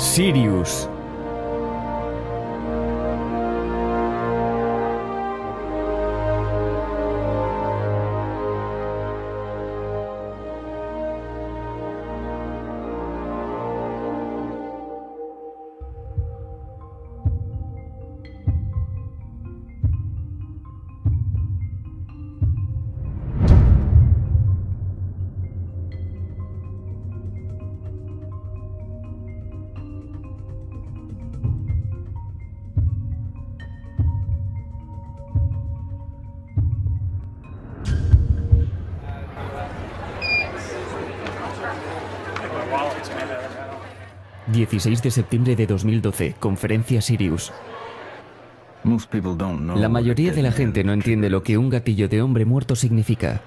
Sirius. ...16 de septiembre de 2012, conferencia Sirius. La mayoría de la gente no entiende lo que un gatillo de hombre muerto significa.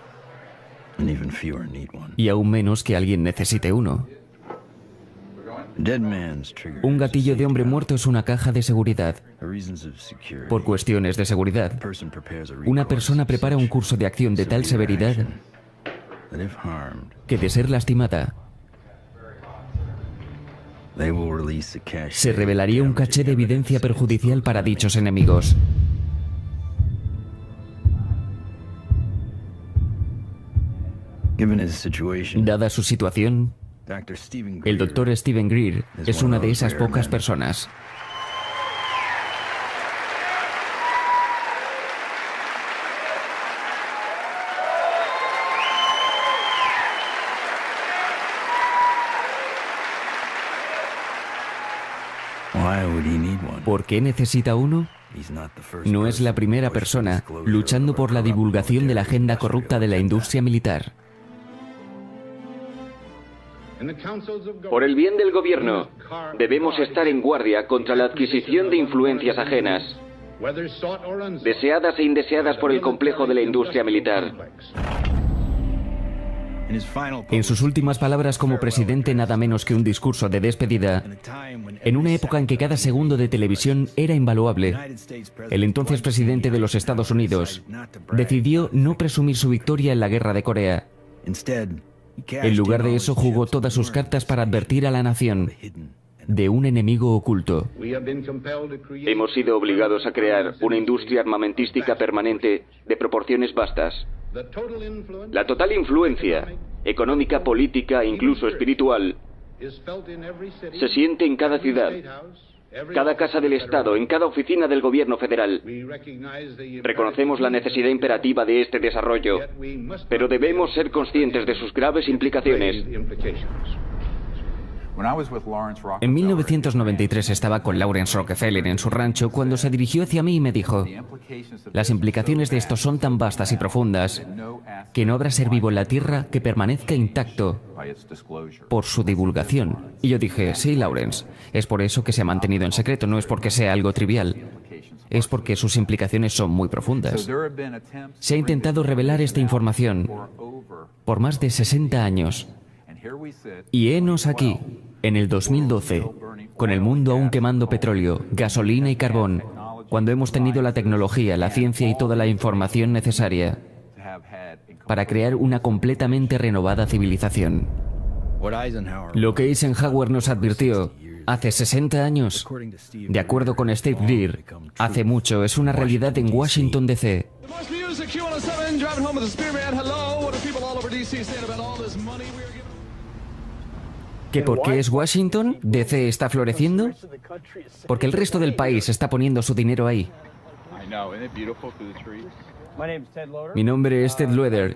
Y aún menos que alguien necesite uno. Un gatillo de hombre muerto es una caja de seguridad. Por cuestiones de seguridad, una persona prepara un curso de acción de tal severidad que, de ser lastimada, se revelaría un caché de evidencia perjudicial para dichos enemigos. Dada su situación, el Dr. Steven Greer es una de esas pocas personas. ¿Por qué necesita uno? No es la primera persona luchando por la divulgación de la agenda corrupta de la industria militar. Por el bien del gobierno, debemos estar en guardia contra la adquisición de influencias ajenas, deseadas e indeseadas por el complejo de la industria militar. En sus últimas palabras como presidente, nada menos que un discurso de despedida, en una época en que cada segundo de televisión era invaluable, el entonces presidente de los Estados Unidos decidió no presumir su victoria en la guerra de Corea. En lugar de eso, jugó todas sus cartas para advertir a la nación de un enemigo oculto. Hemos sido obligados a crear una industria armamentística permanente de proporciones vastas. La total influencia, económica, política e incluso espiritual, se siente en cada ciudad, cada casa del Estado, en cada oficina del gobierno federal. Reconocemos la necesidad imperativa de este desarrollo, pero debemos ser conscientes de sus graves implicaciones. En 1993 estaba con Lawrence Rockefeller en su rancho cuando se dirigió hacia mí y me dijo: las implicaciones de esto son tan vastas y profundas que no habrá ser vivo en la Tierra que permanezca intacto por su divulgación. Y yo dije: sí, Lawrence, es por eso que se ha mantenido en secreto, no es porque sea algo trivial. Es porque sus implicaciones son muy profundas. Se ha intentado revelar esta información por más de 60 años. Y henos aquí, en el 2012, con el mundo aún quemando petróleo, gasolina y carbón, cuando hemos tenido la tecnología, la ciencia y toda la información necesaria para crear una completamente renovada civilización. Lo que Eisenhower nos advirtió hace 60 años, de acuerdo con Steve Greer, hace mucho, es una realidad en Washington, D.C. ¿Que por qué es Washington? ¿DC está floreciendo? Porque el resto del país está poniendo su dinero ahí. Mi nombre es Ted Loeder.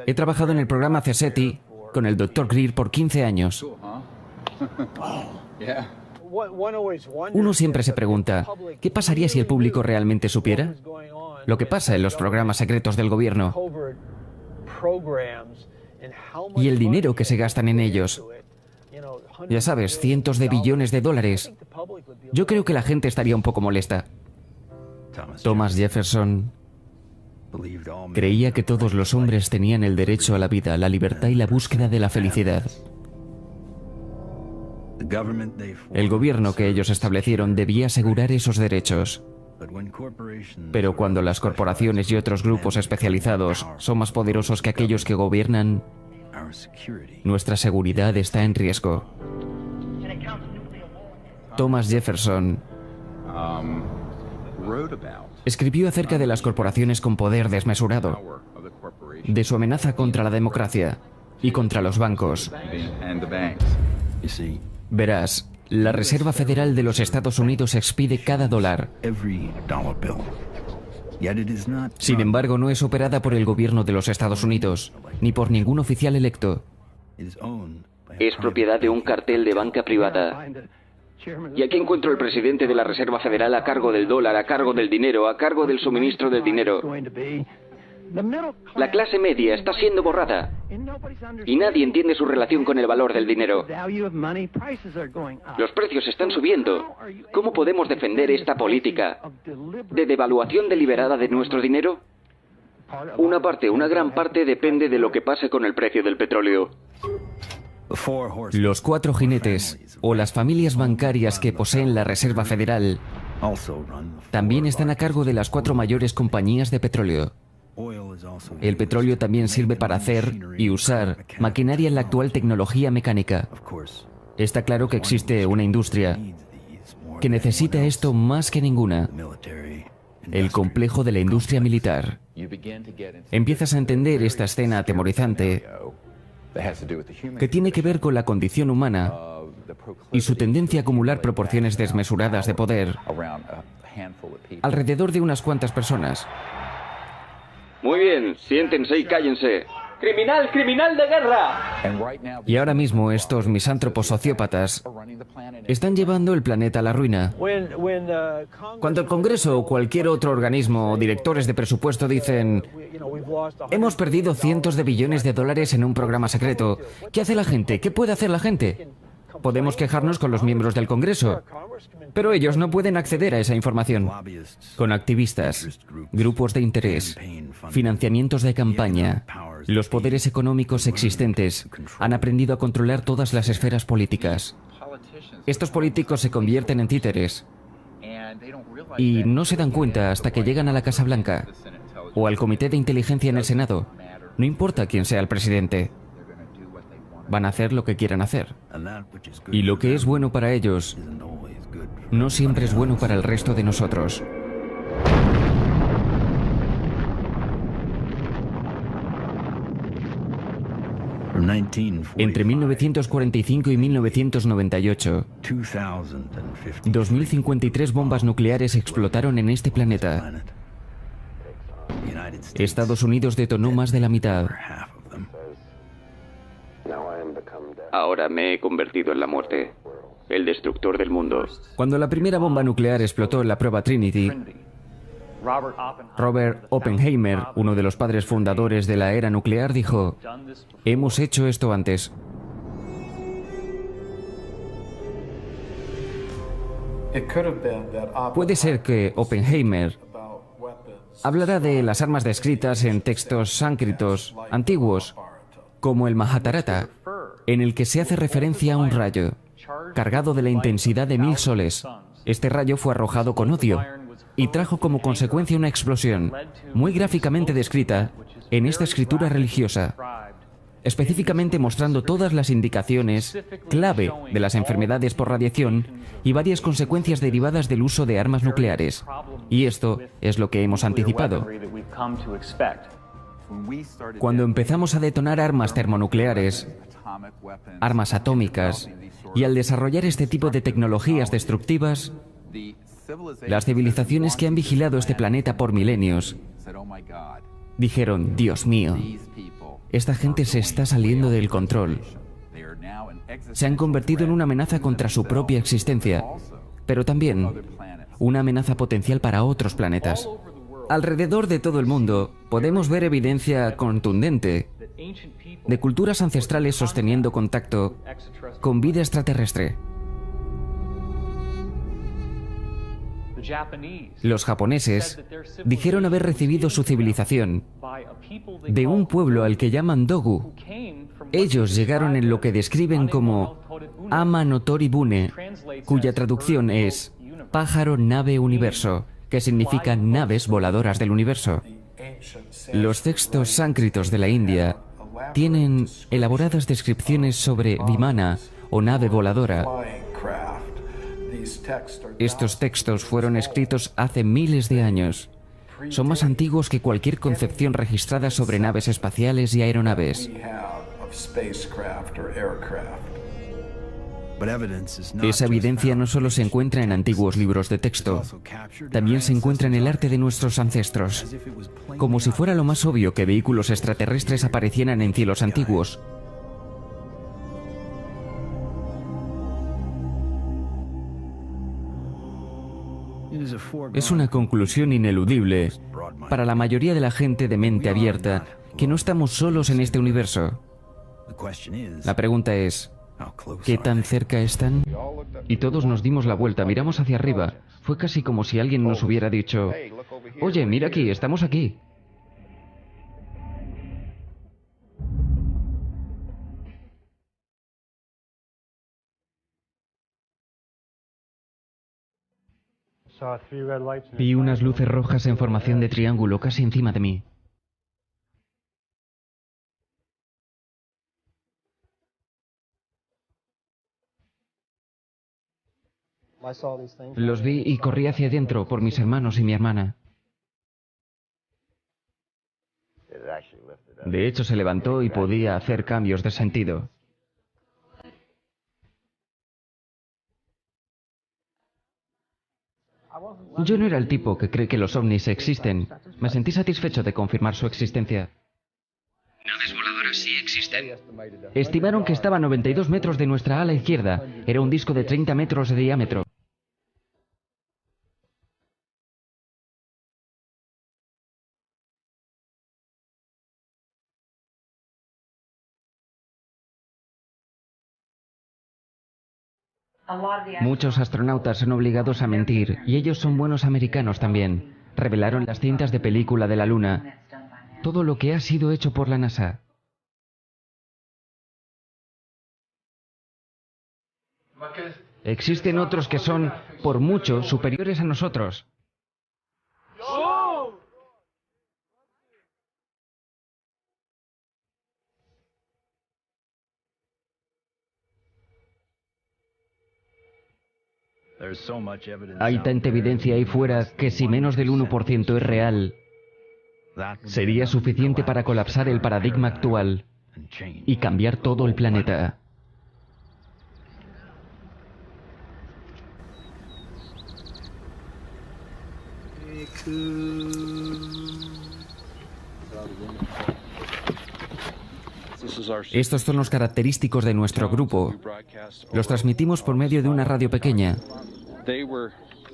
He trabajado en el programa CSETI con el Dr. Greer por 15 años. Uno siempre se pregunta, ¿qué pasaría si el público realmente supiera lo que pasa en los programas secretos del gobierno y el dinero que se gastan en ellos? Ya sabes, cientos de billones de dólares. Yo creo que la gente estaría un poco molesta. Thomas Jefferson creía que todos los hombres tenían el derecho a la vida, la libertad y la búsqueda de la felicidad. El gobierno que ellos establecieron debía asegurar esos derechos. Pero cuando las corporaciones y otros grupos especializados son más poderosos que aquellos que gobiernan, nuestra seguridad está en riesgo. Thomas Jefferson, escribió acerca de las corporaciones con poder desmesurado, de su amenaza contra la democracia y contra los bancos. Verás, la Reserva Federal de los Estados Unidos expide cada dólar. Sin embargo, no es operada por el gobierno de los Estados Unidos, ni por ningún oficial electo. Es propiedad de un cartel de banca privada. Y aquí encuentro el presidente de la Reserva Federal a cargo del dólar, a cargo del dinero, a cargo del suministro del dinero. La clase media está siendo borrada y nadie entiende su relación con el valor del dinero. Los precios están subiendo. ¿Cómo podemos defender esta política de devaluación deliberada de nuestro dinero? Una gran parte depende de lo que pase con el precio del petróleo. Los 4 jinetes, o las familias bancarias que poseen la Reserva Federal, también están a cargo de las 4 mayores compañías de petróleo. El petróleo también sirve para hacer y usar maquinaria en la actual tecnología mecánica. Está claro que existe una industria que necesita esto más que ninguna: el complejo de la industria militar. Empiezas a entender esta escena atemorizante que tiene que ver con la condición humana y su tendencia a acumular proporciones desmesuradas de poder alrededor de unas cuantas personas. Muy bien, siéntense y cállense. ¡Criminal, criminal de guerra! Y ahora mismo estos misántropos sociópatas están llevando el planeta a la ruina. Cuando el Congreso o cualquier otro organismo o directores de presupuesto dicen: hemos perdido cientos de billones de dólares en un programa secreto, ¿qué hace la gente? ¿Qué puede hacer la gente? Podemos quejarnos con los miembros del Congreso, pero ellos no pueden acceder a esa información. Con activistas, grupos de interés, financiamientos de campaña, los poderes económicos existentes han aprendido a controlar todas las esferas políticas. Estos políticos se convierten en títeres y no se dan cuenta hasta que llegan a la Casa Blanca o al Comité de Inteligencia en el Senado. No importa quién sea el presidente. Van a hacer lo que quieran hacer. Y lo que es bueno para ellos no siempre es bueno para el resto de nosotros. Entre 1945 y 1998, 2053 bombas nucleares explotaron en este planeta. Estados Unidos detonó más de la mitad. Ahora me he convertido en la muerte, el destructor del mundo. Cuando la primera bomba nuclear explotó en la prueba Trinity, Robert Oppenheimer, uno de los padres fundadores de la era nuclear, dijo: hemos hecho esto antes. Puede ser que Oppenheimer hablará de las armas descritas en textos sánscritos antiguos, como el Mahabharata, en el que se hace referencia a un rayo cargado de la intensidad de 1000 soles. Este rayo fue arrojado con odio y trajo como consecuencia una explosión, muy gráficamente descrita en esta escritura religiosa, específicamente mostrando todas las indicaciones clave de las enfermedades por radiación y varias consecuencias derivadas del uso de armas nucleares. Y esto es lo que hemos anticipado. Cuando empezamos a detonar armas termonucleares, armas atómicas, y al desarrollar este tipo de tecnologías destructivas, las civilizaciones que han vigilado este planeta por milenios dijeron: Dios mío, esta gente se está saliendo del control. Se han convertido en una amenaza contra su propia existencia, pero también una amenaza potencial para otros planetas. Alrededor de todo el mundo podemos ver evidencia contundente de culturas ancestrales sosteniendo contacto con vida extraterrestre. Los japoneses dijeron haber recibido su civilización de un pueblo al que llaman Dogu. Ellos llegaron en lo que describen como Ama no Tori Bune, cuya traducción es pájaro, nave, universo, que significa naves voladoras del universo. Los textos sánscritos de la India tienen elaboradas descripciones sobre Vimana o nave voladora. Estos textos fueron escritos hace miles de años. Son más antiguos que cualquier concepción registrada sobre naves espaciales y aeronaves. Esa evidencia no solo se encuentra en antiguos libros de texto, también se encuentra en el arte de nuestros ancestros. Como si fuera lo más obvio que vehículos extraterrestres aparecieran en cielos antiguos. Es una conclusión ineludible para la mayoría de la gente de mente abierta que no estamos solos en este universo. La pregunta es, ¿qué tan cerca están? Y todos nos dimos la vuelta, miramos hacia arriba. Fue casi como si alguien nos hubiera dicho, oye, mira aquí, estamos aquí. Vi unas luces rojas en formación de triángulo casi encima de mí. Los vi y corrí hacia adentro por mis hermanos y mi hermana. De hecho, se levantó y podía hacer cambios de sentido. Yo no era el tipo que cree que los ovnis existen. Me sentí satisfecho de confirmar su existencia. ¿Naves voladoras sí existen? Estimaron que estaba a 92 metros de nuestra ala izquierda. Era un disco de 30 metros de diámetro. Muchos astronautas son obligados a mentir, y ellos son buenos americanos también. Revelaron las cintas de película de la Luna. Todo lo que ha sido hecho por la NASA. Existen otros que son, por mucho, superiores a nosotros. Hay tanta evidencia ahí fuera que si menos del 1% es real, sería suficiente para colapsar el paradigma actual y cambiar todo el planeta. Estos son los característicos de nuestro grupo. Los transmitimos por medio de una radio pequeña.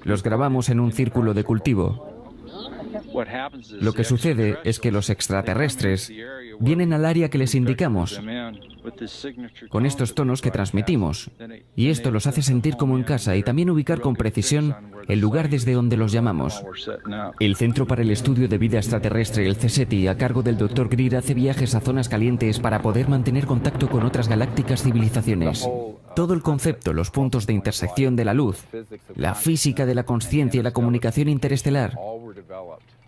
Los grabamos en un círculo de cultivo. Lo que sucede es que los extraterrestres vienen al área que les indicamos, con estos tonos que transmitimos, y esto los hace sentir como en casa y también ubicar con precisión el lugar desde donde los llamamos. El Centro para el Estudio de Vida Extraterrestre, el CSETI, a cargo del Dr. Greer, hace viajes a zonas calientes para poder mantener contacto con otras galácticas civilizaciones. Todo el concepto, los puntos de intersección de la luz, la física de la consciencia y la comunicación interestelar,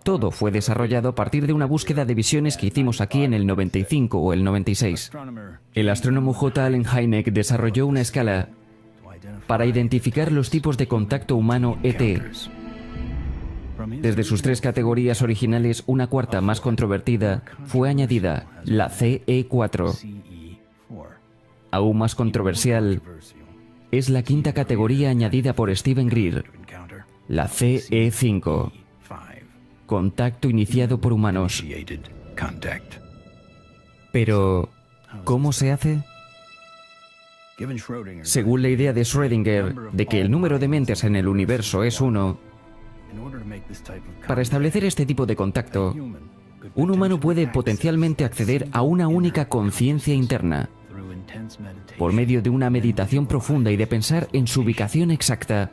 todo fue desarrollado a partir de una búsqueda de visiones que hicimos aquí en el 95 o el 96. El astrónomo J. Allen Hynek desarrolló una escala para identificar los tipos de contacto humano ET. Desde sus 3 categorías originales, una cuarta más controvertida fue añadida, la CE4. Aún más controversial es la 5ª categoría añadida por Steven Greer, la CE5. Contacto iniciado por humanos. Pero, ¿cómo se hace? Según la idea de Schrödinger de que el número de mentes en el universo es 1, para establecer este tipo de contacto, un humano puede potencialmente acceder a una única conciencia interna por medio de una meditación profunda y de pensar en su ubicación exacta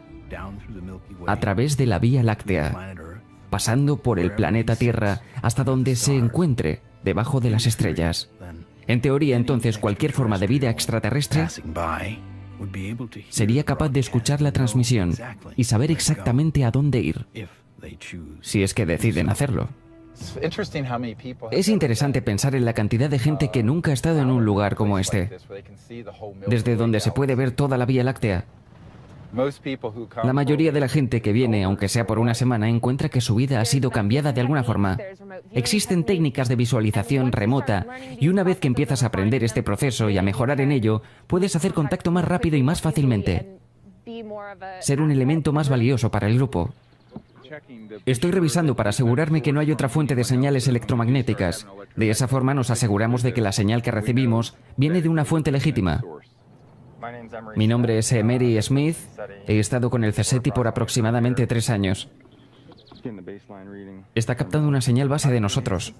a través de la Vía Láctea, pasando por el planeta Tierra hasta donde se encuentre, debajo de las estrellas. En teoría, entonces, cualquier forma de vida extraterrestre sería capaz de escuchar la transmisión y saber exactamente a dónde ir, si es que deciden hacerlo. Es interesante pensar en la cantidad de gente que nunca ha estado en un lugar como este, desde donde se puede ver toda la Vía Láctea. La mayoría de la gente que viene, aunque sea por una semana, encuentra que su vida ha sido cambiada de alguna forma. Existen técnicas de visualización remota y una vez que empiezas a aprender este proceso y a mejorar en ello, puedes hacer contacto más rápido y más fácilmente. Ser un elemento más valioso para el grupo. Estoy revisando para asegurarme que no hay otra fuente de señales electromagnéticas. De esa forma nos aseguramos de que la señal que recibimos viene de una fuente legítima. Mi nombre es Emery Smith. He estado con el CSETI por aproximadamente 3 años. Está captando una señal base de nosotros.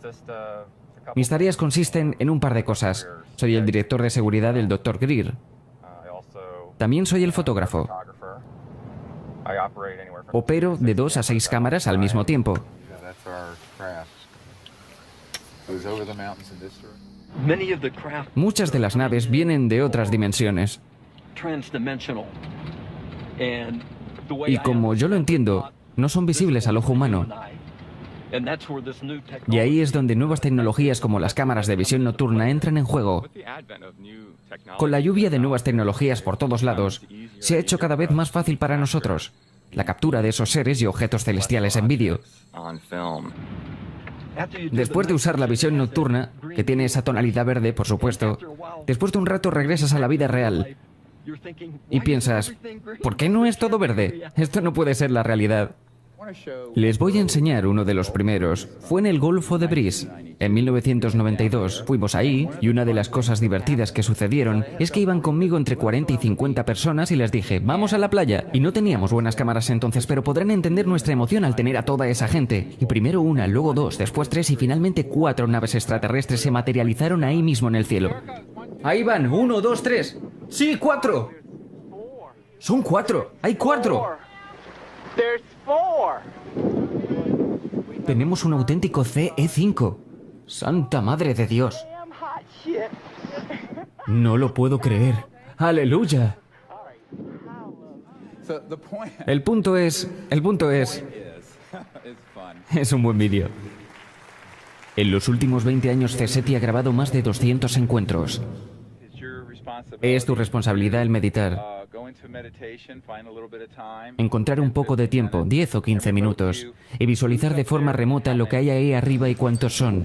Mis tareas consisten en un par de cosas. Soy el director de seguridad del Dr. Greer. También soy el fotógrafo. Opero de 2 a 6 cámaras al mismo tiempo. Muchas de las naves vienen de otras dimensiones. Y como yo lo entiendo, no son visibles al ojo humano. Y ahí es donde nuevas tecnologías como las cámaras de visión nocturna entran en juego. Con la lluvia de nuevas tecnologías por todos lados, se ha hecho cada vez más fácil para nosotros la captura de esos seres y objetos celestiales en vídeo. Después de usar la visión nocturna, que tiene esa tonalidad verde, por supuesto, después de un rato regresas a la vida real y piensas, ¿por qué no es todo verde? Esto no puede ser la realidad. Les voy a enseñar uno de los primeros. Fue en el Golfo de Brice, en 1992. Fuimos ahí y una de las cosas divertidas que sucedieron es que iban conmigo entre 40 y 50 personas y les dije, vamos a la playa. Y no teníamos buenas cámaras entonces, pero podrán entender nuestra emoción al tener a toda esa gente. Y primero una, luego 2, después 3 y finalmente 4 naves extraterrestres se materializaron ahí mismo en el cielo. Ahí van, 1, 2, 3. ¡Sí, 4! Son 4. ¡Hay 4! Tenemos un auténtico CE5. ¡Santa madre de Dios! No lo puedo creer. ¡Aleluya! El punto es... Es un buen vídeo. En los últimos 20 años, CSETI ha grabado más de 200 encuentros. Es tu responsabilidad el meditar. Encontrar un poco de tiempo, 10 o 15 minutos, y visualizar de forma remota lo que hay ahí arriba y cuántos son.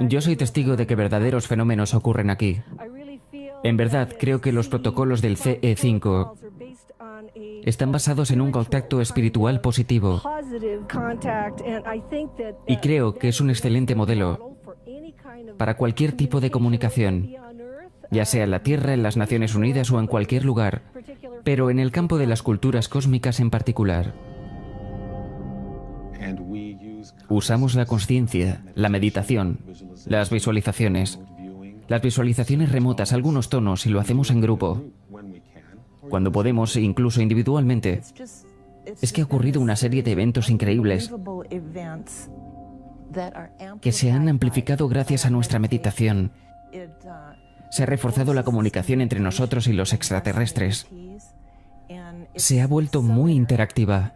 Yo soy testigo de que verdaderos fenómenos ocurren aquí. En verdad, creo que los protocolos del CE5 están basados en un contacto espiritual positivo. Y creo que es un excelente modelo para cualquier tipo de comunicación, ya sea en la Tierra, en las Naciones Unidas o en cualquier lugar, pero en el campo de las culturas cósmicas en particular. Usamos la consciencia, la meditación, las visualizaciones remotas, algunos tonos, y lo hacemos en grupo. Cuando podemos, incluso individualmente. Es que ha ocurrido una serie de eventos increíbles que se han amplificado gracias a nuestra meditación. Se ha reforzado la comunicación entre nosotros y los extraterrestres. Se ha vuelto muy interactiva.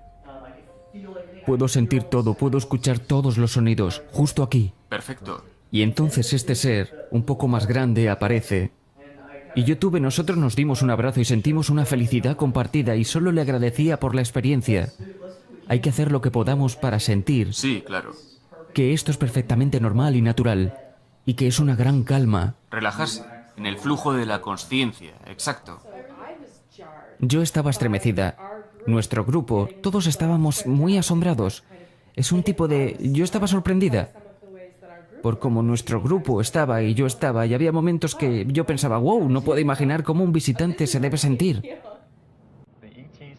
Puedo sentir todo, puedo escuchar todos los sonidos, justo aquí. Perfecto. Y entonces este ser, un poco más grande, aparece. Y nosotros nos dimos un abrazo y sentimos una felicidad compartida y solo le agradecía por la experiencia. Hay que hacer lo que podamos para sentir. Sí, claro. Que esto es perfectamente normal y natural. Y que es una gran calma. Relajarse en el flujo de la consciencia, exacto. Yo estaba estremecida. Nuestro grupo, todos estábamos muy asombrados. Es un tipo de... Yo estaba sorprendida. Por cómo nuestro grupo estaba y yo estaba, y había momentos que yo pensaba, wow, no puedo imaginar cómo un visitante se debe sentir.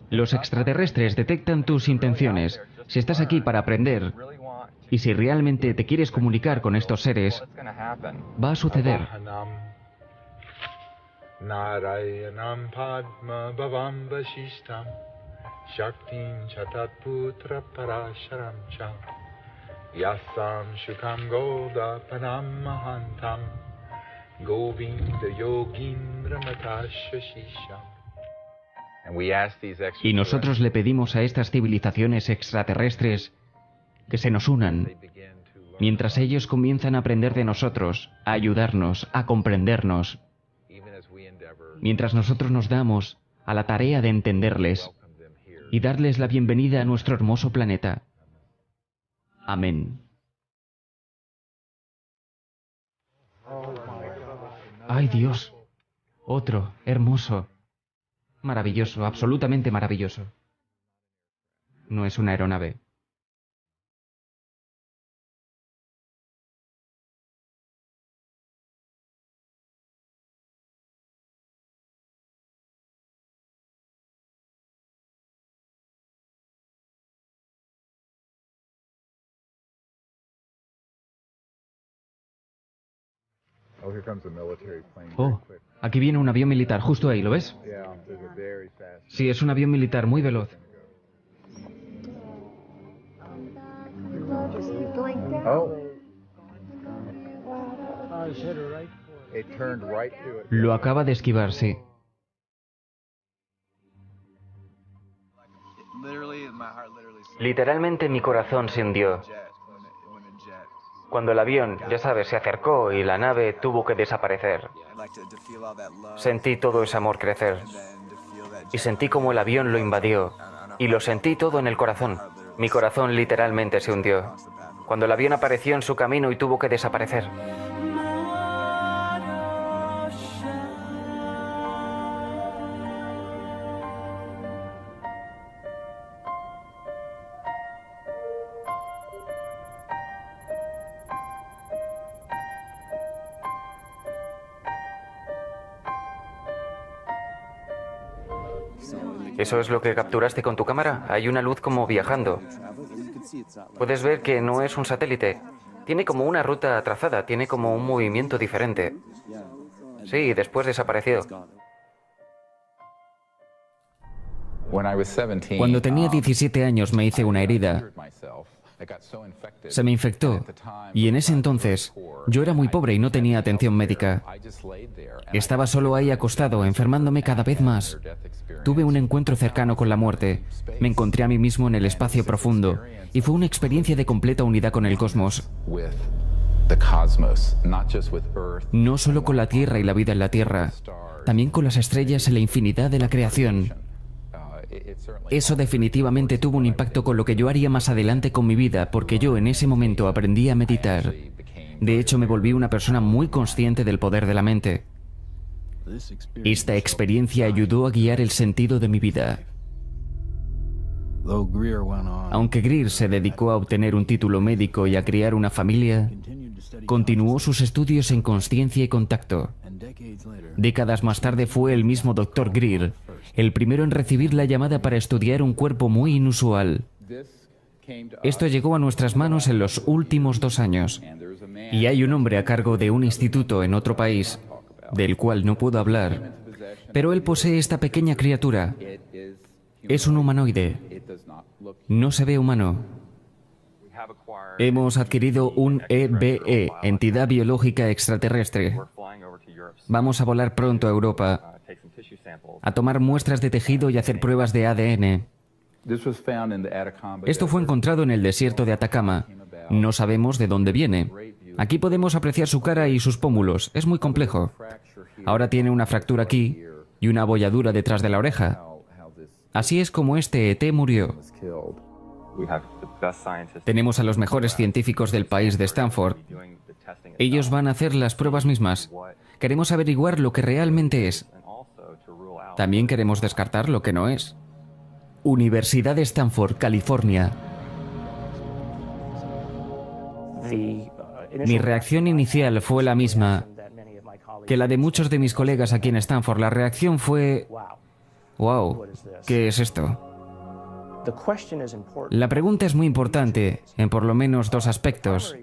Los extraterrestres detectan tus intenciones. Si estás aquí para aprender, y si realmente te quieres comunicar con estos seres, va a suceder. Yasam Shukam Golda Panamahantam Govinda Yogindra Matashashisham. Y nosotros le pedimos a estas civilizaciones extraterrestres que se nos unan, mientras ellos comienzan a aprender de nosotros, a ayudarnos, a comprendernos, mientras nosotros nos damos a la tarea de entenderles y darles la bienvenida a nuestro hermoso planeta. Amén. ¡Ay, Dios! Otro, hermoso. Maravilloso, absolutamente maravilloso. No es una aeronave. Oh, aquí viene un avión militar, justo ahí, ¿lo ves? Sí, es un avión militar muy veloz. Lo acaba de esquivar, sí. Literalmente mi corazón se hundió. Cuando el avión, ya sabes, se acercó y la nave tuvo que desaparecer. Sentí todo ese amor crecer. Y sentí como el avión lo invadió. Y lo sentí todo en el corazón. Mi corazón literalmente se hundió. Cuando el avión apareció en su camino y tuvo que desaparecer. ¿Eso es lo que capturaste con tu cámara? Hay una luz como viajando. Puedes ver que no es un satélite. Tiene como una ruta trazada, tiene como un movimiento diferente. Sí, después desapareció. Cuando tenía 17 años me hice una herida. Se me infectó. Y en ese entonces, yo era muy pobre y no tenía atención médica. Estaba solo ahí acostado, enfermándome cada vez más. Tuve un encuentro cercano con la muerte. Me encontré a mí mismo en el espacio profundo. Y fue una experiencia de completa unidad con el cosmos. No solo con la Tierra y la vida en la Tierra, también con las estrellas en la infinidad de la creación. Eso definitivamente tuvo un impacto con lo que yo haría más adelante con mi vida, porque yo en ese momento aprendí a meditar. De hecho, me volví una persona muy consciente del poder de la mente. Esta experiencia ayudó a guiar el sentido de mi vida. Aunque Greer se dedicó a obtener un título médico y a criar una familia, continuó sus estudios en consciencia y contacto. Décadas más tarde fue el mismo Dr. Greer el primero en recibir la llamada para estudiar un cuerpo muy inusual. Esto llegó a nuestras manos en los últimos 2 años. Y hay un hombre a cargo de un instituto en otro país, del cual no puedo hablar, pero él posee esta pequeña criatura. Es un humanoide. No se ve humano. Hemos adquirido un EBE, entidad biológica extraterrestre. Vamos a volar pronto a Europa, a tomar muestras de tejido y hacer pruebas de ADN. Esto fue encontrado en el desierto de Atacama. No sabemos de dónde viene. Aquí podemos apreciar su cara y sus pómulos. Es muy complejo. Ahora tiene una fractura aquí y una abolladura detrás de la oreja. Así es como este ET murió. Tenemos a los mejores científicos del país de Stanford. Ellos van a hacer las pruebas mismas. Queremos averiguar lo que realmente es. También queremos descartar lo que no es. Universidad de Stanford, California. Mi reacción inicial fue la misma que la de muchos de mis colegas aquí en Stanford. La reacción fue... ¡Wow! ¿Qué es esto? La pregunta es muy importante, en por lo menos 2 aspectos.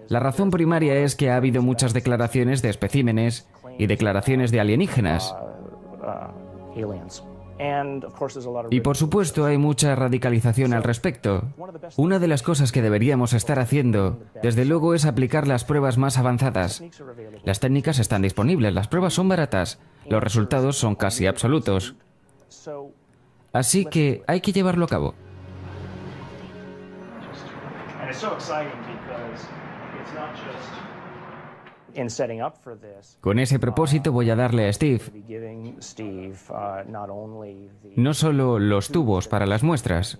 La razón primaria es que ha habido muchas declaraciones de especímenes y declaraciones de alienígenas. Y por supuesto hay mucha radicalización al respecto. Una de las cosas que deberíamos estar haciendo, desde luego, es aplicar las pruebas más avanzadas. Las técnicas están disponibles, las pruebas son baratas, los resultados son casi absolutos. Así que hay que llevarlo a cabo. Con ese propósito voy a darle a Steve no solo los tubos para las muestras,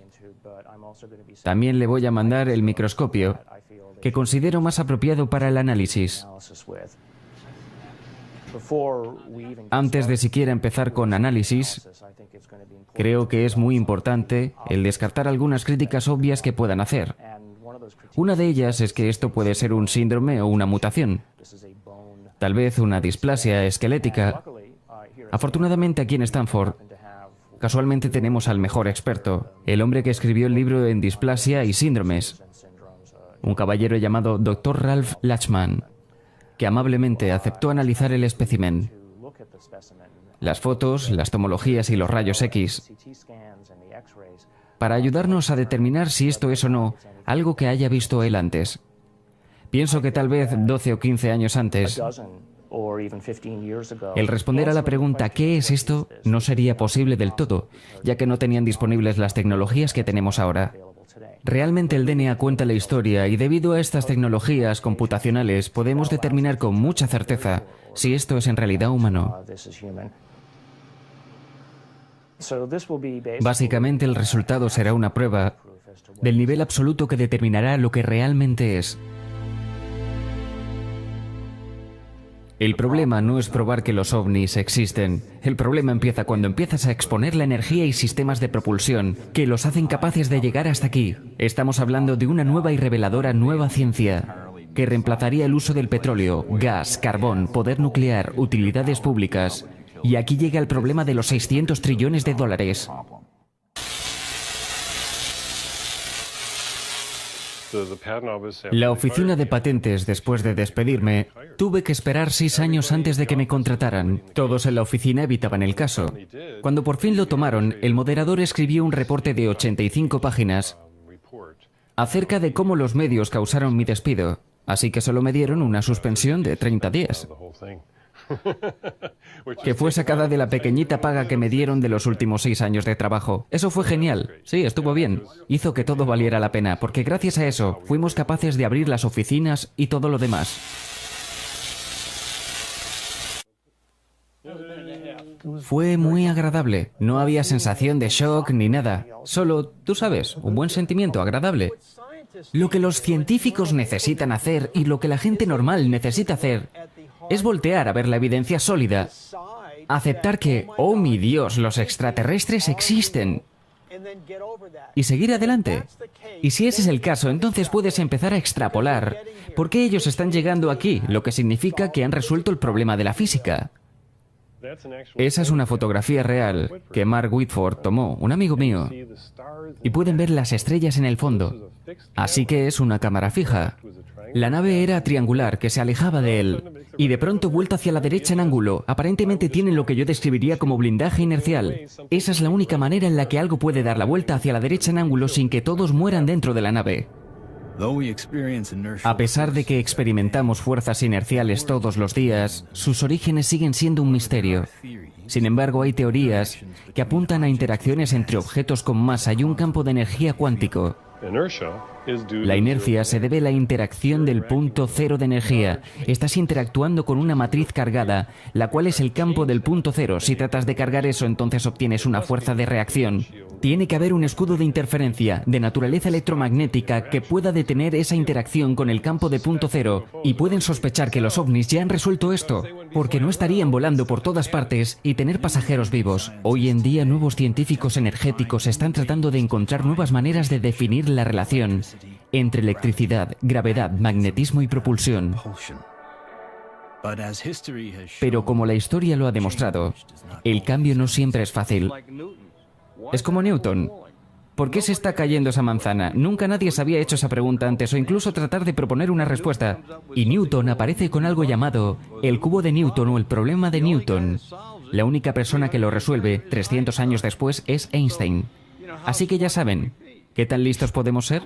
también le voy a mandar el microscopio que considero más apropiado para el análisis. Antes de siquiera empezar con análisis, creo que es muy importante el descartar algunas críticas obvias que puedan hacer. Una de ellas es que esto puede ser un síndrome o una mutación, tal vez una displasia esquelética. Afortunadamente aquí en Stanford, casualmente tenemos al mejor experto, el hombre que escribió el libro en displasia y síndromes, un caballero llamado Dr. Ralph Lachman, que amablemente aceptó analizar el espécimen, las fotos, las tomologías y los rayos X, para ayudarnos a determinar si esto es o no algo que haya visto él antes. Pienso que tal vez 12 o 15 años antes, el responder a la pregunta ¿qué es esto? No sería posible del todo, ya que no tenían disponibles las tecnologías que tenemos ahora. Realmente el DNA cuenta la historia y debido a estas tecnologías computacionales podemos determinar con mucha certeza si esto es en realidad humano. Básicamente el resultado será una prueba del nivel absoluto que determinará lo que realmente es. El problema no es probar que los ovnis existen. El problema empieza cuando empiezas a exponer la energía y sistemas de propulsión que los hacen capaces de llegar hasta aquí. Estamos hablando de una nueva y reveladora nueva ciencia que reemplazaría el uso del petróleo, gas, carbón, poder nuclear, utilidades públicas. Y aquí llega el problema de los 600 trillones de dólares. La oficina de patentes, después de despedirme, tuve que esperar 6 años antes de que me contrataran. Todos en la oficina evitaban el caso. Cuando por fin lo tomaron, el moderador escribió un reporte de 85 páginas acerca de cómo los medios causaron mi despido, así que solo me dieron una suspensión de 30 días. Que fue sacada de la pequeñita paga que me dieron de los últimos 6 años de trabajo. Eso fue genial. Sí, estuvo bien. Hizo que todo valiera la pena, porque gracias a eso fuimos capaces de abrir las oficinas y todo lo demás. Fue muy agradable. No había sensación de shock ni nada. Solo, tú sabes, un buen sentimiento agradable. Lo que los científicos necesitan hacer y lo que la gente normal necesita hacer es voltear a ver la evidencia sólida, aceptar que, oh mi Dios, los extraterrestres existen, y seguir adelante. Y si ese es el caso, entonces puedes empezar a extrapolar por qué ellos están llegando aquí, lo que significa que han resuelto el problema de la física. Esa es una fotografía real que Mark Whitford tomó, un amigo mío, y pueden ver las estrellas en el fondo. Así que es una cámara fija. La nave era triangular, que se alejaba de él, y de pronto vuelta hacia la derecha en ángulo. Aparentemente tienen lo que yo describiría como blindaje inercial. Esa es la única manera en la que algo puede dar la vuelta hacia la derecha en ángulo sin que todos mueran dentro de la nave. A pesar de que experimentamos fuerzas inerciales todos los días, sus orígenes siguen siendo un misterio. Sin embargo, hay teorías que apuntan a interacciones entre objetos con masa y un campo de energía cuántico. La inercia se debe a la interacción del punto cero de energía. Estás interactuando con una matriz cargada, la cual es el campo del punto cero. Si tratas de cargar eso, entonces obtienes una fuerza de reacción. Tiene que haber un escudo de interferencia, de naturaleza electromagnética, que pueda detener esa interacción con el campo de punto cero. Y pueden sospechar que los ovnis ya han resuelto esto, porque no estarían volando por todas partes y tener pasajeros vivos. Hoy en día, nuevos científicos energéticos están tratando de encontrar nuevas maneras de definir la relación entre electricidad, gravedad, magnetismo y propulsión. Pero como la historia lo ha demostrado, el cambio no siempre es fácil. Es como Newton. ¿Por qué se está cayendo esa manzana? Nunca nadie se había hecho esa pregunta antes o incluso tratar de proponer una respuesta. Y Newton aparece con algo llamado el cubo de Newton o el problema de Newton. La única persona que lo resuelve 300 años después es Einstein. Así que ya saben, ¿qué tan listos podemos ser?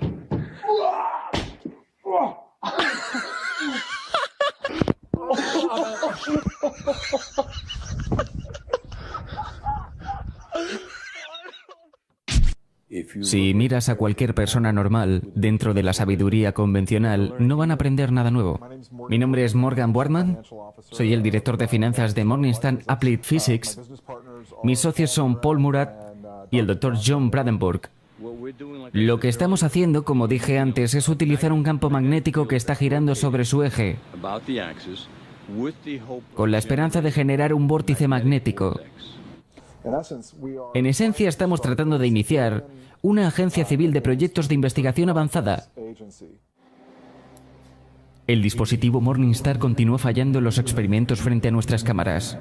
Si miras a cualquier persona normal dentro de la sabiduría convencional, no van a aprender nada nuevo. Mi nombre es Morgan Boardman, soy el director de finanzas de Morningstar Applied Physics. Mis socios son Paul Murat y el Dr. John Bradenburg. Lo que estamos haciendo, como dije antes, es utilizar un campo magnético que está girando sobre su eje, con la esperanza de generar un vórtice magnético. En esencia, estamos tratando de iniciar una agencia civil de proyectos de investigación avanzada. El dispositivo Morningstar continúa fallando en los experimentos frente a nuestras cámaras.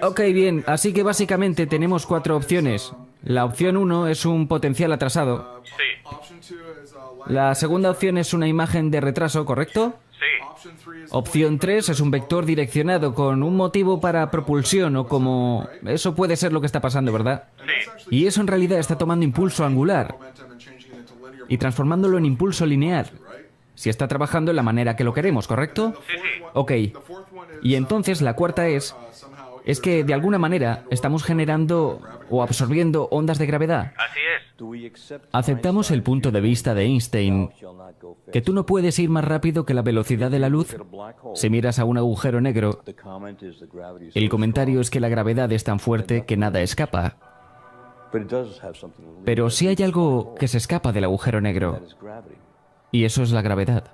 Ok, bien, así que básicamente tenemos 4 opciones. La opción 1 es un potencial atrasado. Sí. La segunda opción es una imagen de retraso, ¿correcto? Sí. Opción 3 es un vector direccionado con un motivo para propulsión o como... Eso puede ser lo que está pasando, ¿verdad? Sí. Y eso en realidad está tomando impulso angular y transformándolo en impulso lineal. Si está trabajando en la manera que lo queremos, ¿correcto? Sí, sí. Ok. Y entonces la cuarta es que de alguna manera estamos generando o absorbiendo ondas de gravedad. Así es. Aceptamos el punto de vista de Einstein, que tú no puedes ir más rápido que la velocidad de la luz. Si miras a un agujero negro, el comentario es que la gravedad es tan fuerte que nada escapa. Pero sí hay algo que se escapa del agujero negro, y eso es la gravedad.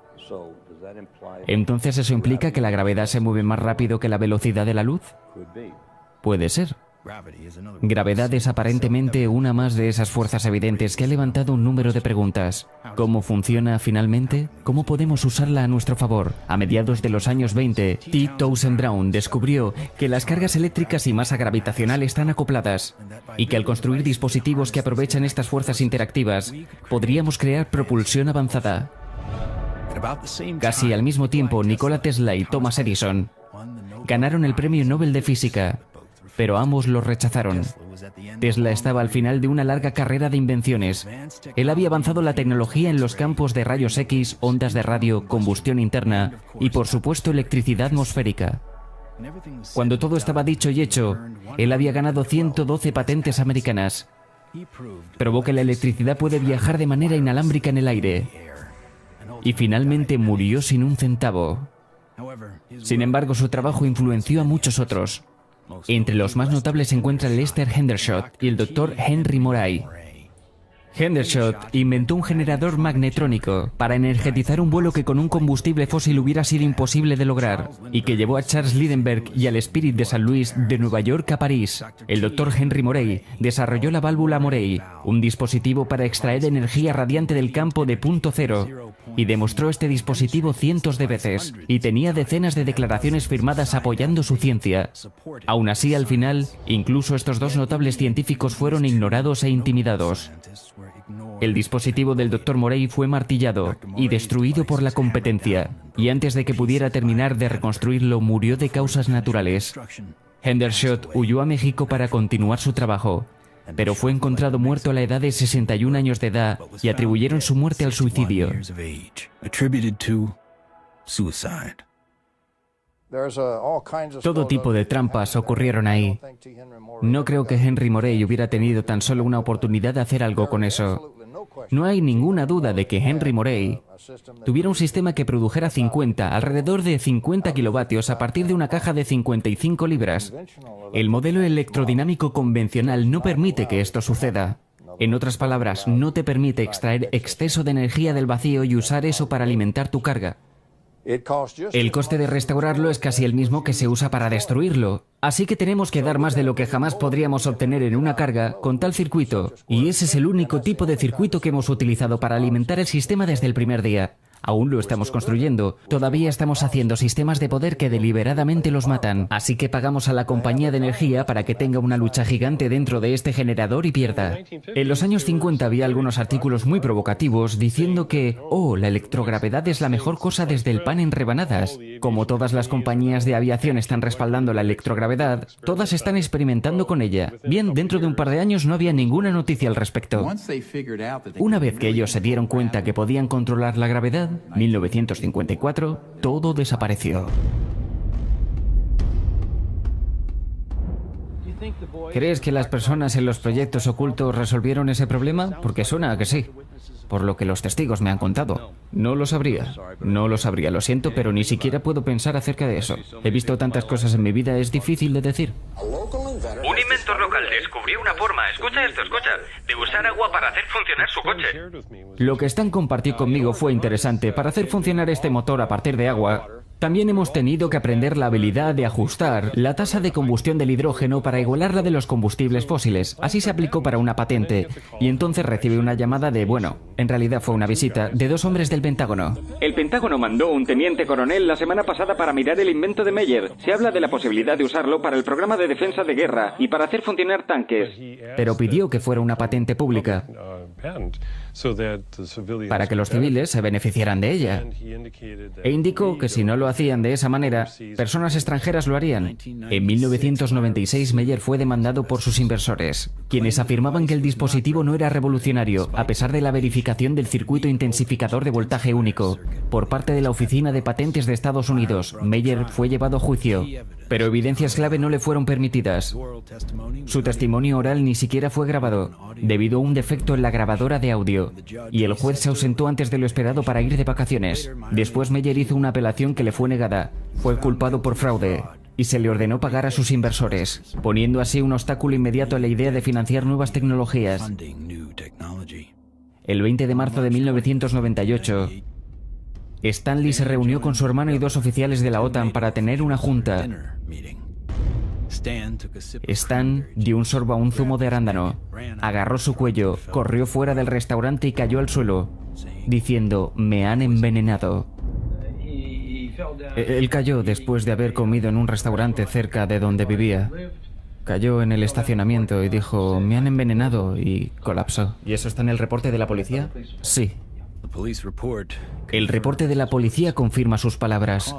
Entonces, ¿eso implica que la gravedad se mueve más rápido que la velocidad de la luz? Puede ser. Gravedad es aparentemente una más de esas fuerzas evidentes que ha levantado un número de preguntas. ¿Cómo funciona finalmente? ¿Cómo podemos usarla a nuestro favor? A mediados de los años 20, T. Townsend Brown descubrió que las cargas eléctricas y masa gravitacional están acopladas y que al construir dispositivos que aprovechan estas fuerzas interactivas, podríamos crear propulsión avanzada. Casi al mismo tiempo, Nikola Tesla y Thomas Edison ganaron el Premio Nobel de Física, pero ambos lo rechazaron. Tesla estaba al final de una larga carrera de invenciones. Él había avanzado la tecnología en los campos de rayos X, ondas de radio, combustión interna y, por supuesto, electricidad atmosférica. Cuando todo estaba dicho y hecho, él había ganado 112 patentes americanas. Probó que la electricidad puede viajar de manera inalámbrica en el aire. Y finalmente murió sin un centavo. Sin embargo, su trabajo influenció a muchos otros. Entre los más notables se encuentran Lester Hendershot y el Dr. Henry Moray. Hendershot inventó un generador magnetrónico para energetizar un vuelo que con un combustible fósil hubiera sido imposible de lograr y que llevó a Charles Lindbergh y al Spirit de San Luis de Nueva York a París. El Dr. Henry Moray desarrolló la válvula Moray, un dispositivo para extraer energía radiante del campo de punto cero, y demostró este dispositivo cientos de veces y tenía decenas de declaraciones firmadas apoyando su ciencia. Aún así, al final, incluso estos dos notables científicos fueron ignorados e intimidados. El dispositivo del Dr. Moray fue martillado y destruido por la competencia, y antes de que pudiera terminar de reconstruirlo, murió de causas naturales. Hendershot huyó a México para continuar su trabajo, pero fue encontrado muerto a la edad de 61 años de edad y atribuyeron su muerte al suicidio. Todo tipo de trampas ocurrieron ahí. No creo que Henry Moray hubiera tenido tan solo una oportunidad de hacer algo con eso. No hay ninguna duda de que Henry Moray tuviera un sistema que produjera alrededor de 50 kilovatios a partir de una caja de 55 libras. El modelo electrodinámico convencional no permite que esto suceda. En otras palabras, no te permite extraer exceso de energía del vacío y usar eso para alimentar tu carga. El coste de restaurarlo es casi el mismo que se usa para destruirlo. Así que tenemos que dar más de lo que jamás podríamos obtener en una carga con tal circuito. Y ese es el único tipo de circuito que hemos utilizado para alimentar el sistema desde el primer día. Aún lo estamos construyendo. Todavía estamos haciendo sistemas de poder que deliberadamente los matan. Así que pagamos a la compañía de energía para que tenga una lucha gigante dentro de este generador y pierda. En los años 50 había algunos artículos muy provocativos diciendo que, la electrogravedad es la mejor cosa desde el pan en rebanadas. Como todas las compañías de aviación están respaldando la electrogravedad, todas están experimentando con ella. Bien, dentro de un par de años no había ninguna noticia al respecto. Una vez que ellos se dieron cuenta que podían controlar la gravedad, 1954, todo desapareció. ¿Crees que las personas en los proyectos ocultos resolvieron ese problema? Porque suena a que sí, por lo que los testigos me han contado. No lo sabría, lo siento, pero ni siquiera puedo pensar acerca de eso. He visto tantas cosas en mi vida, es difícil de decir. Un inventor local descubrió una forma, escucha, de usar agua para hacer funcionar su coche. Lo que Stan compartió conmigo fue interesante. Para hacer funcionar este motor a partir de agua, también hemos tenido que aprender la habilidad de ajustar la tasa de combustión del hidrógeno para igualar la de los combustibles fósiles. Así se aplicó para una patente. Y entonces recibe una llamada de, en realidad fue una visita, de 2 hombres del Pentágono. El Pentágono mandó un teniente coronel la semana pasada para mirar el invento de Meyer. Se habla de la posibilidad de usarlo para el programa de defensa de guerra y para hacer funcionar tanques. Pero pidió que fuera una patente pública para que los civiles se beneficiaran de ella. E indicó que si no lo hacían de esa manera, personas extranjeras lo harían. En 1996, Meyer fue demandado por sus inversores, quienes afirmaban que el dispositivo no era revolucionario, a pesar de la verificación del circuito intensificador de voltaje único. Por parte de la Oficina de Patentes de Estados Unidos, Meyer fue llevado a juicio, pero evidencias clave no le fueron permitidas. Su testimonio oral ni siquiera fue grabado, debido a un defecto en la grabadora de audio, y el juez se ausentó antes de lo esperado para ir de vacaciones. Después Meyer hizo una apelación que le fue negada. Fue culpado por fraude y se le ordenó pagar a sus inversores, poniendo así un obstáculo inmediato a la idea de financiar nuevas tecnologías. El 20 de marzo de 1998, Stanley se reunió con su hermano y 2 oficiales de la OTAN para tener una junta. Stan dio un sorbo a un zumo de arándano, agarró su cuello, corrió fuera del restaurante y cayó al suelo, diciendo, "Me han envenenado". Él cayó después de haber comido en un restaurante cerca de donde vivía. Cayó en el estacionamiento y dijo, "Me han envenenado", y colapsó. ¿Y eso está en el reporte de la policía? Sí. El reporte de la policía confirma sus palabras.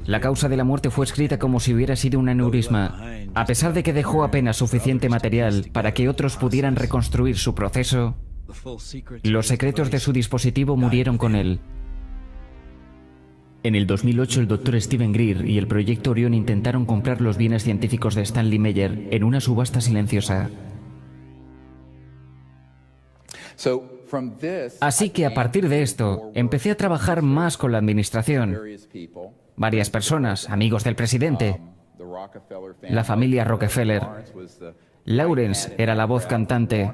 La causa de la muerte fue escrita como si hubiera sido un aneurisma. A pesar de que dejó apenas suficiente material para que otros pudieran reconstruir su proceso, los secretos de su dispositivo murieron con él. En el 2008, el Dr. Steven Greer y el Proyecto Orión intentaron comprar los bienes científicos de Stanley Meyer en una subasta silenciosa. Así que a partir de esto, empecé a trabajar más con la administración. Varias personas, amigos del presidente, la familia Rockefeller. Lawrence era la voz cantante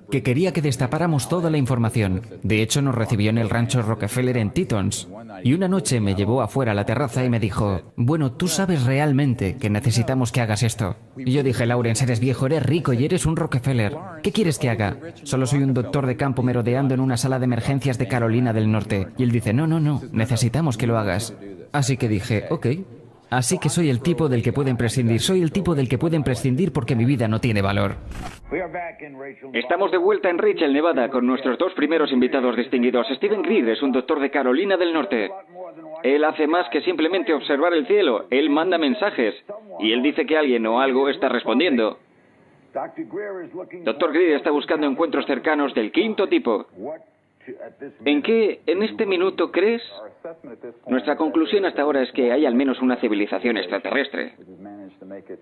que quería que destapáramos toda la información. De hecho, nos recibió en el rancho Rockefeller en Tetons. Y una noche me llevó afuera a la terraza y me dijo, "Bueno, tú sabes realmente que necesitamos que hagas esto". Y yo dije, "Lawrence, eres viejo, eres rico y eres un Rockefeller. ¿Qué quieres que haga? Solo soy un doctor de campo merodeando en una sala de emergencias de Carolina del Norte". Y él dice, no, necesitamos que lo hagas". Así que dije, ok. Así que soy el tipo del que pueden prescindir, porque mi vida no tiene valor. Estamos de vuelta en Rachel, Nevada, con nuestros 2 primeros invitados distinguidos. Steven Greer es un doctor de Carolina del Norte. Él hace más que simplemente observar el cielo. Él manda mensajes. Y él dice que alguien o algo está respondiendo. Dr. Greer está buscando encuentros cercanos del 5º tipo. ¿En qué, en este minuto, crees? Nuestra conclusión hasta ahora es que hay al menos una civilización extraterrestre,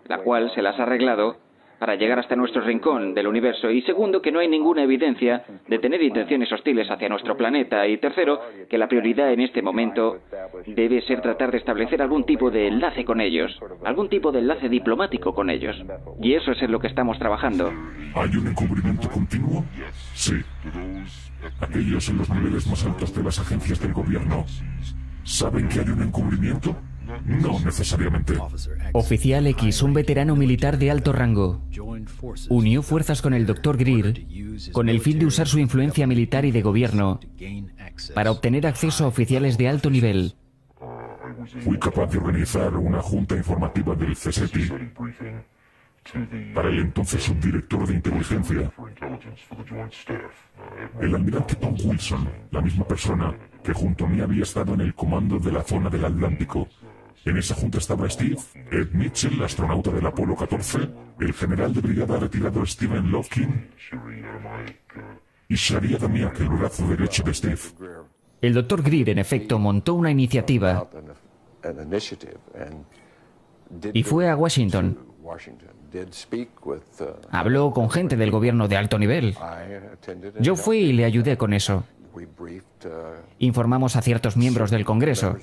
la cual se las ha arreglado para llegar hasta nuestro rincón del universo. Y segundo, que no hay ninguna evidencia de tener intenciones hostiles hacia nuestro planeta. Y tercero, que la prioridad en este momento debe ser tratar de establecer algún tipo de enlace con ellos, algún tipo de enlace diplomático con ellos. Y eso es en lo que estamos trabajando. ¿Hay un encubrimiento continuo? Sí. Aquellos en los niveles más altos de las agencias del gobierno ¿saben que hay un encubrimiento? No necesariamente. Oficial X, un veterano militar de alto rango, unió fuerzas con el Dr. Greer con el fin de usar su influencia militar y de gobierno para obtener acceso a oficiales de alto nivel. Fui capaz de organizar una junta informativa del CSETI para el entonces subdirector de inteligencia, el almirante Tom Wilson, la misma persona que junto a mí había estado en el comando de la zona del Atlántico. En esa junta estaba Steve, Ed Mitchell, astronauta del Apolo 14, el general de brigada retirado Stephen Lofkin y Sharia Damiak, el brazo derecho de Steve. El Dr. Greer, en efecto, montó una iniciativa y fue a Washington. Habló con gente del gobierno de alto nivel. Yo fui y le ayudé con eso. Informamos a ciertos miembros del Congreso,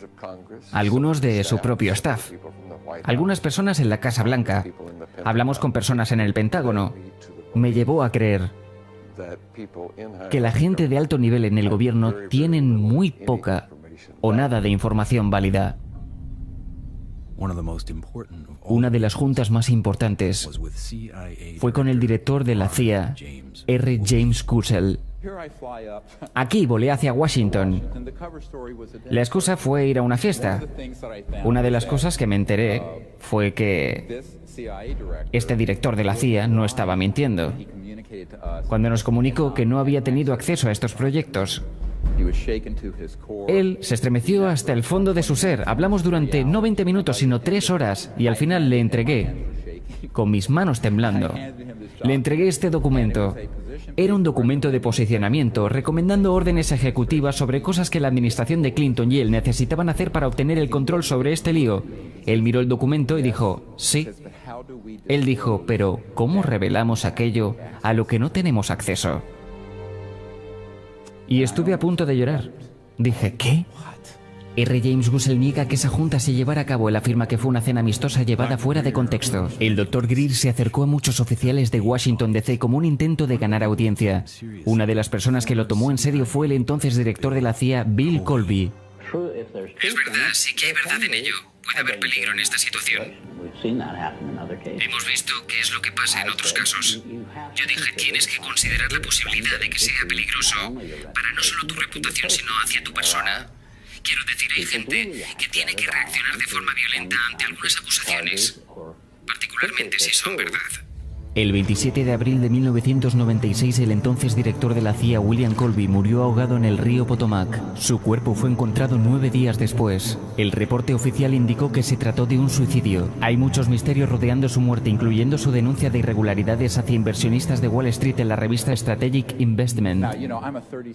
algunos de su propio staff, algunas personas en la Casa Blanca. Hablamos con personas en el Pentágono. Me llevó a creer que la gente de alto nivel en el gobierno tienen muy poca o nada de información válida. Una de las juntas más importantes fue con el director de la CIA, R. James Kussel. Aquí volé hacia Washington. La excusa fue ir a una fiesta. Una de las cosas que me enteré fue que este director de la CIA no estaba mintiendo. Cuando nos comunicó que no había tenido acceso a estos proyectos, él se estremeció hasta el fondo de su ser. Hablamos durante no 20 minutos, sino 3 horas, y al final le entregué, con mis manos temblando, le entregué este documento. Era un documento de posicionamiento, recomendando órdenes ejecutivas sobre cosas que la administración de Clinton y él necesitaban hacer para obtener el control sobre este lío. Él miró el documento y dijo, sí. Él dijo, pero ¿cómo revelamos aquello a lo que no tenemos acceso? Y estuve a punto de llorar. Dije, ¿qué? R. James Kussel niega que esa junta se llevara a cabo. Él afirma que fue una cena amistosa llevada fuera de contexto. El Dr. Greer se acercó a muchos oficiales de Washington D.C. como un intento de ganar audiencia. Una de las personas que lo tomó en serio fue el entonces director de la CIA, Bill Colby. Es verdad, sí que hay verdad en ello. Puede haber peligro en esta situación. Hemos visto qué es lo que pasa en otros casos. Yo dije, tienes que considerar la posibilidad de que sea peligroso para no solo tu reputación, sino hacia tu persona. Quiero decir, hay gente que tiene que reaccionar de forma violenta ante algunas acusaciones, particularmente si son verdad. El 27 de abril de 1996, el entonces director de la CIA, William Colby, murió ahogado en el río Potomac. Su cuerpo fue encontrado 9 días después. El reporte oficial indicó que se trató de un suicidio. Hay muchos misterios rodeando su muerte, incluyendo su denuncia de irregularidades hacia inversionistas de Wall Street en la revista Strategic Investment.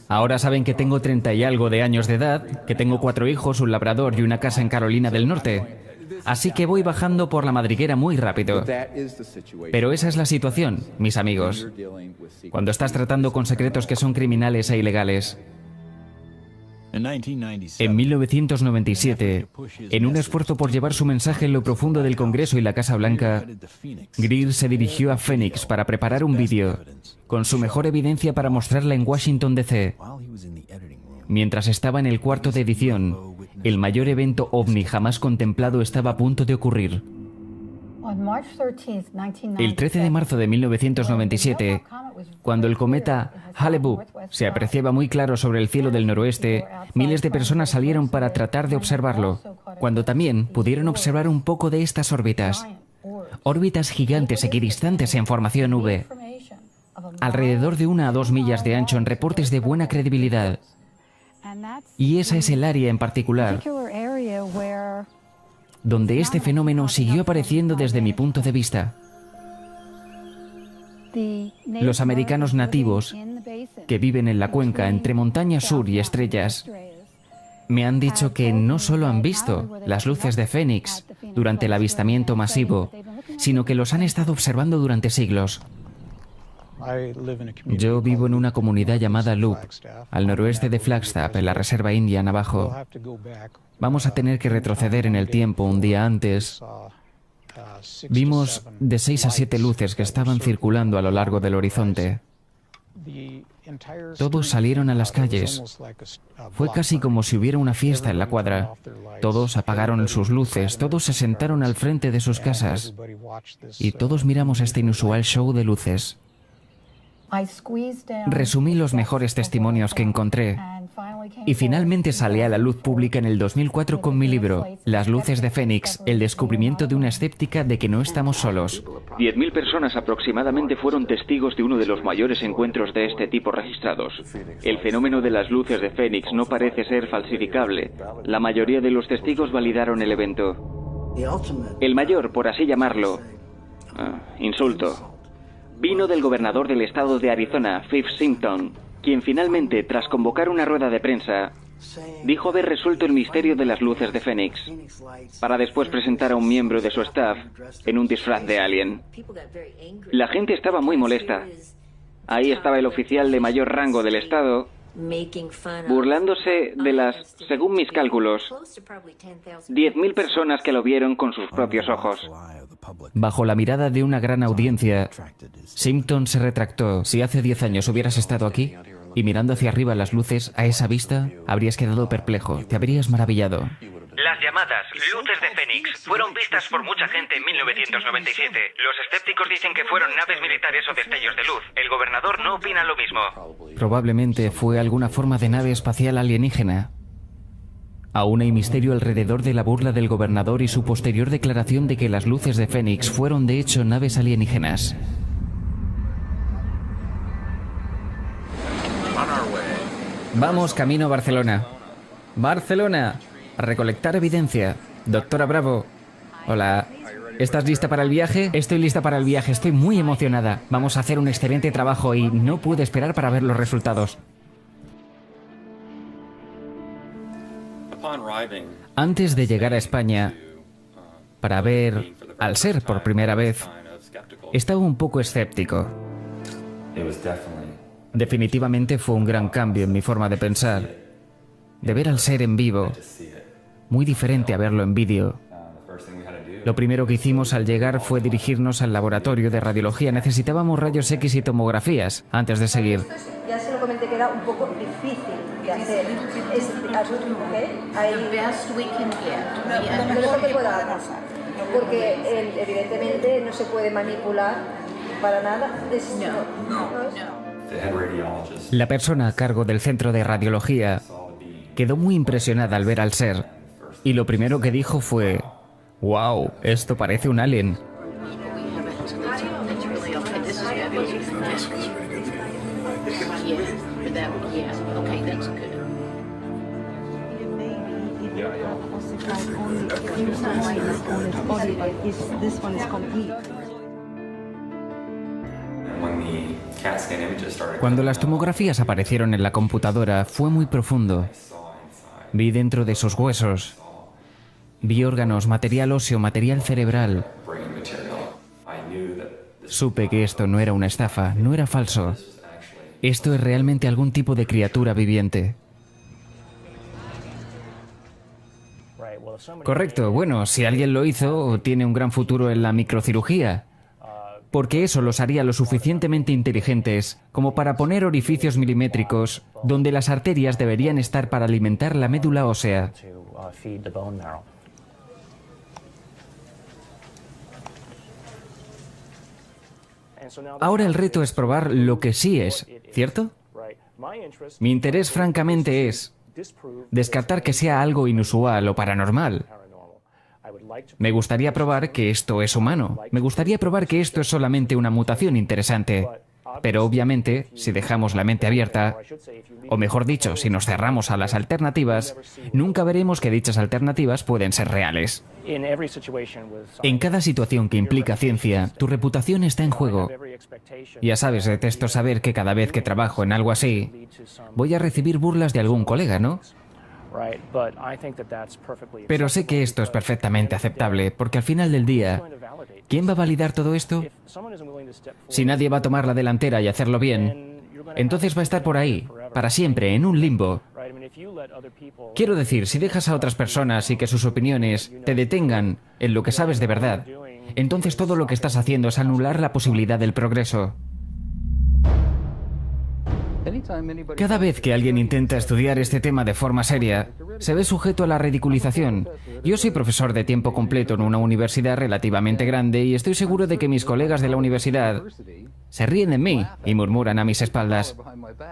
Ahora saben que tengo 30 y algo de años de edad, que tengo 4 hijos, un labrador y una casa en Carolina del Norte. Así que voy bajando por la madriguera muy rápido. Pero esa es la situación, mis amigos, cuando estás tratando con secretos que son criminales e ilegales. En 1997, en un esfuerzo por llevar su mensaje en lo profundo del Congreso y la Casa Blanca, Greer se dirigió a Phoenix para preparar un vídeo con su mejor evidencia para mostrarla en Washington, D.C. Mientras estaba en el cuarto de edición, el mayor evento ovni jamás contemplado estaba a punto de ocurrir. El 13 de marzo de 1997, cuando el cometa Hale-Bopp se apreciaba muy claro sobre el cielo del noroeste, miles de personas salieron para tratar de observarlo, cuando también pudieron observar un poco de estas órbitas. Órbitas gigantes equidistantes en formación V, alrededor de 1 a 2 millas de ancho en reportes de buena credibilidad. Y esa es el área en particular donde este fenómeno siguió apareciendo desde mi punto de vista. Los americanos nativos que viven en la cuenca entre Montaña Sur y Estrellas me han dicho que no solo han visto las luces de Phoenix durante el avistamiento masivo, sino que los han estado observando durante siglos. Yo vivo en una comunidad llamada Loop, al noroeste de Flagstaff, en la reserva india Navajo. Vamos a tener que retroceder en el tiempo un día antes. Vimos de 6 a 7 luces que estaban circulando a lo largo del horizonte. Todos salieron a las calles. Fue casi como si hubiera una fiesta en la cuadra. Todos apagaron sus luces, todos se sentaron al frente de sus casas y todos miramos este inusual show de luces. Resumí los mejores testimonios que encontré y finalmente salí a la luz pública en el 2004 con mi libro, Las luces de Phoenix, el descubrimiento de una escéptica de que no estamos solos. 10.000 personas aproximadamente fueron testigos de uno de los mayores encuentros de este tipo registrados. El fenómeno de las luces de Phoenix no parece ser falsificable. La mayoría de los testigos validaron el evento. El mayor, por así llamarlo, insulto, vino del gobernador del estado de Arizona, Phil Simpson, quien finalmente, tras convocar una rueda de prensa, dijo haber resuelto el misterio de las luces de Fénix, para después presentar a un miembro de su staff en un disfraz de alien. La gente estaba muy molesta. Ahí estaba el oficial de mayor rango del estado, burlándose de las, según mis cálculos, 10.000 personas que lo vieron con sus propios ojos. Bajo la mirada de una gran audiencia, Simpson se retractó. Si hace 10 años hubieras estado aquí y mirando hacia arriba las luces a esa vista, habrías quedado perplejo, te habrías maravillado. Las llamadas luces de Fénix fueron vistas por mucha gente en 1997. Los escépticos dicen que fueron naves militares o destellos de luz. El gobernador no opina lo mismo. Probablemente fue alguna forma de nave espacial alienígena. Aún hay misterio alrededor de la burla del gobernador y su posterior declaración de que las luces de Fénix fueron de hecho naves alienígenas. Vamos camino a Barcelona. ¡Barcelona! A recolectar evidencia. Doctora Bravo. Hola. ¿Estás lista para el viaje? Estoy lista para el viaje. Estoy muy emocionada. Vamos a hacer un excelente trabajo y no puedo esperar para ver los resultados. Antes de llegar a España, para ver al ser por primera vez, estaba un poco escéptico. Definitivamente fue un gran cambio en mi forma de pensar. De ver al ser en vivo, muy diferente a verlo en vídeo. Lo primero que hicimos al llegar fue dirigirnos al laboratorio de radiología. Necesitábamos rayos X y tomografías antes de seguir. Ya se lo comenté que era un poco difícil de hacer. No es lo que pueda pasar, porque evidentemente no se puede manipular para nada. La persona a cargo del centro de radiología quedó muy impresionada al ver al ser, y lo primero que dijo fue: ¡Wow! Esto parece un alien. Cuando las tomografías aparecieron en la computadora, fue muy profundo. Vi dentro de sus huesos. Vi órganos, material óseo, material cerebral. Supe que esto no era una estafa, no era falso. Esto es realmente algún tipo de criatura viviente. Correcto, bueno, si alguien lo hizo, tiene un gran futuro en la microcirugía. Porque eso los haría lo suficientemente inteligentes como para poner orificios milimétricos donde las arterias deberían estar para alimentar la médula ósea. Ahora el reto es probar lo que sí es, ¿cierto? Mi interés francamente es descartar que sea algo inusual o paranormal. Me gustaría probar que esto es humano. Me gustaría probar que esto es solamente una mutación interesante. Pero obviamente, si dejamos la mente abierta, o mejor dicho, si nos cerramos a las alternativas, nunca veremos que dichas alternativas pueden ser reales. En cada situación que implica ciencia, tu reputación está en juego. Ya sabes, detesto saber que cada vez que trabajo en algo así, voy a recibir burlas de algún colega, ¿no? Pero sé que esto es perfectamente aceptable, porque al final del día, ¿quién va a validar todo esto? Si nadie va a tomar la delantera y hacerlo bien, entonces va a estar por ahí, para siempre, en un limbo. Quiero decir, si dejas a otras personas y que sus opiniones te detengan en lo que sabes de verdad, entonces todo lo que estás haciendo es anular la posibilidad del progreso. Cada vez que alguien intenta estudiar este tema de forma seria, se ve sujeto a la ridiculización. Yo soy profesor de tiempo completo en una universidad relativamente grande y estoy seguro de que mis colegas de la universidad se ríen de mí y murmuran a mis espaldas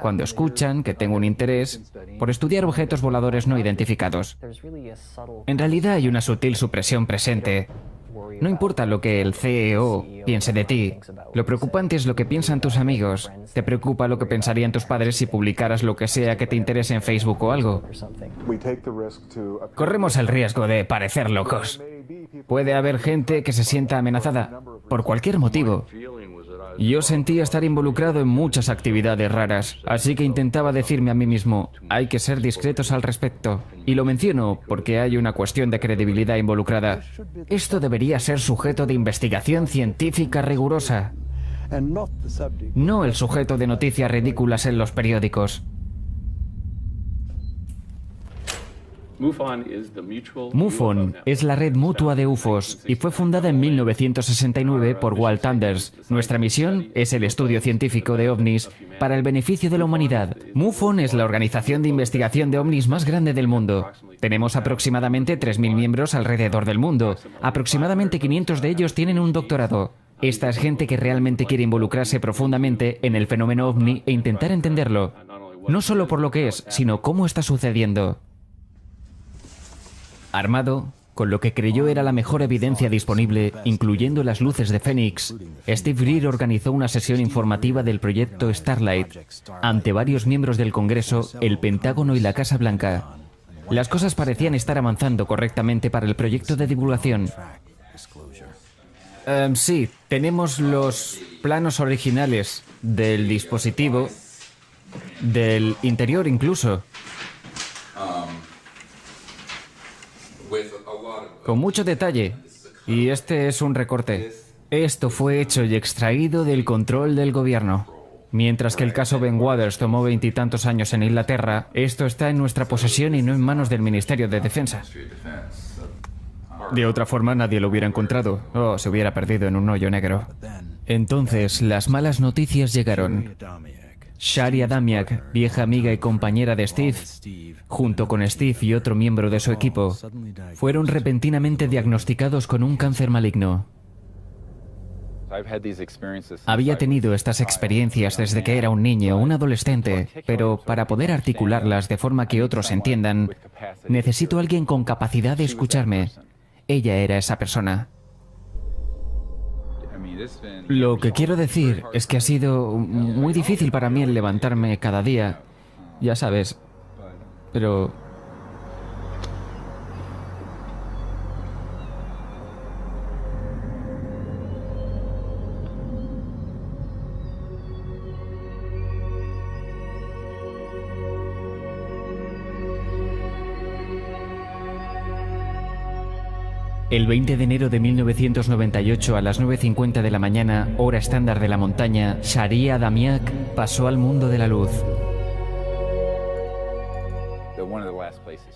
cuando escuchan que tengo un interés por estudiar objetos voladores no identificados. En realidad hay una sutil supresión presente. No importa lo que el CEO piense de ti, lo preocupante es lo que piensan tus amigos. Te preocupa lo que pensarían tus padres si publicaras lo que sea que te interese en Facebook o algo. Corremos el riesgo de parecer locos. Puede haber gente que se sienta amenazada por cualquier motivo. Yo sentía estar involucrado en muchas actividades raras, así que intentaba decirme a mí mismo, hay que ser discretos al respecto. Y lo menciono porque hay una cuestión de credibilidad involucrada. Esto debería ser sujeto de investigación científica rigurosa, no el sujeto de noticias ridículas en los periódicos. MUFON es la red mutua de UFOs y fue fundada en 1969 por Walt Anders. Nuestra misión es el estudio científico de ovnis para el beneficio de la humanidad. MUFON es la organización de investigación de ovnis más grande del mundo. Tenemos aproximadamente 3.000 miembros alrededor del mundo. Aproximadamente 500 de ellos tienen un doctorado. Esta es gente que realmente quiere involucrarse profundamente en el fenómeno ovni e intentar entenderlo. No solo por lo que es, sino cómo está sucediendo. Armado con lo que creyó era la mejor evidencia disponible, incluyendo las luces de Fénix, Steve Greer organizó una sesión informativa del proyecto Starlight ante varios miembros del Congreso, el Pentágono y la Casa Blanca. Las cosas parecían estar avanzando correctamente para el proyecto de divulgación. Sí, tenemos los planos originales del dispositivo, del interior incluso. Con mucho detalle. Y este es un recorte. Esto fue hecho y extraído del control del gobierno. Mientras que el caso Ben Waters tomó 20 y tantos años en Inglaterra, esto está en nuestra posesión y no en manos del Ministerio de Defensa. De otra forma nadie lo hubiera encontrado, o se hubiera perdido en un hoyo negro. Entonces, las malas noticias llegaron. Shari Adamiak, vieja amiga y compañera de Steve, junto con Steve y otro miembro de su equipo, fueron repentinamente diagnosticados con un cáncer maligno. Había tenido estas experiencias desde que era un niño, un adolescente, pero para poder articularlas de forma que otros entiendan, necesito a alguien con capacidad de escucharme. Ella era esa persona. Lo que quiero decir es que ha sido muy difícil para mí el levantarme cada día, ya sabes, pero... El 20 de enero de 1998 a las 9:50 de la mañana, hora estándar de la montaña, Shari Adamiak pasó al mundo de la luz.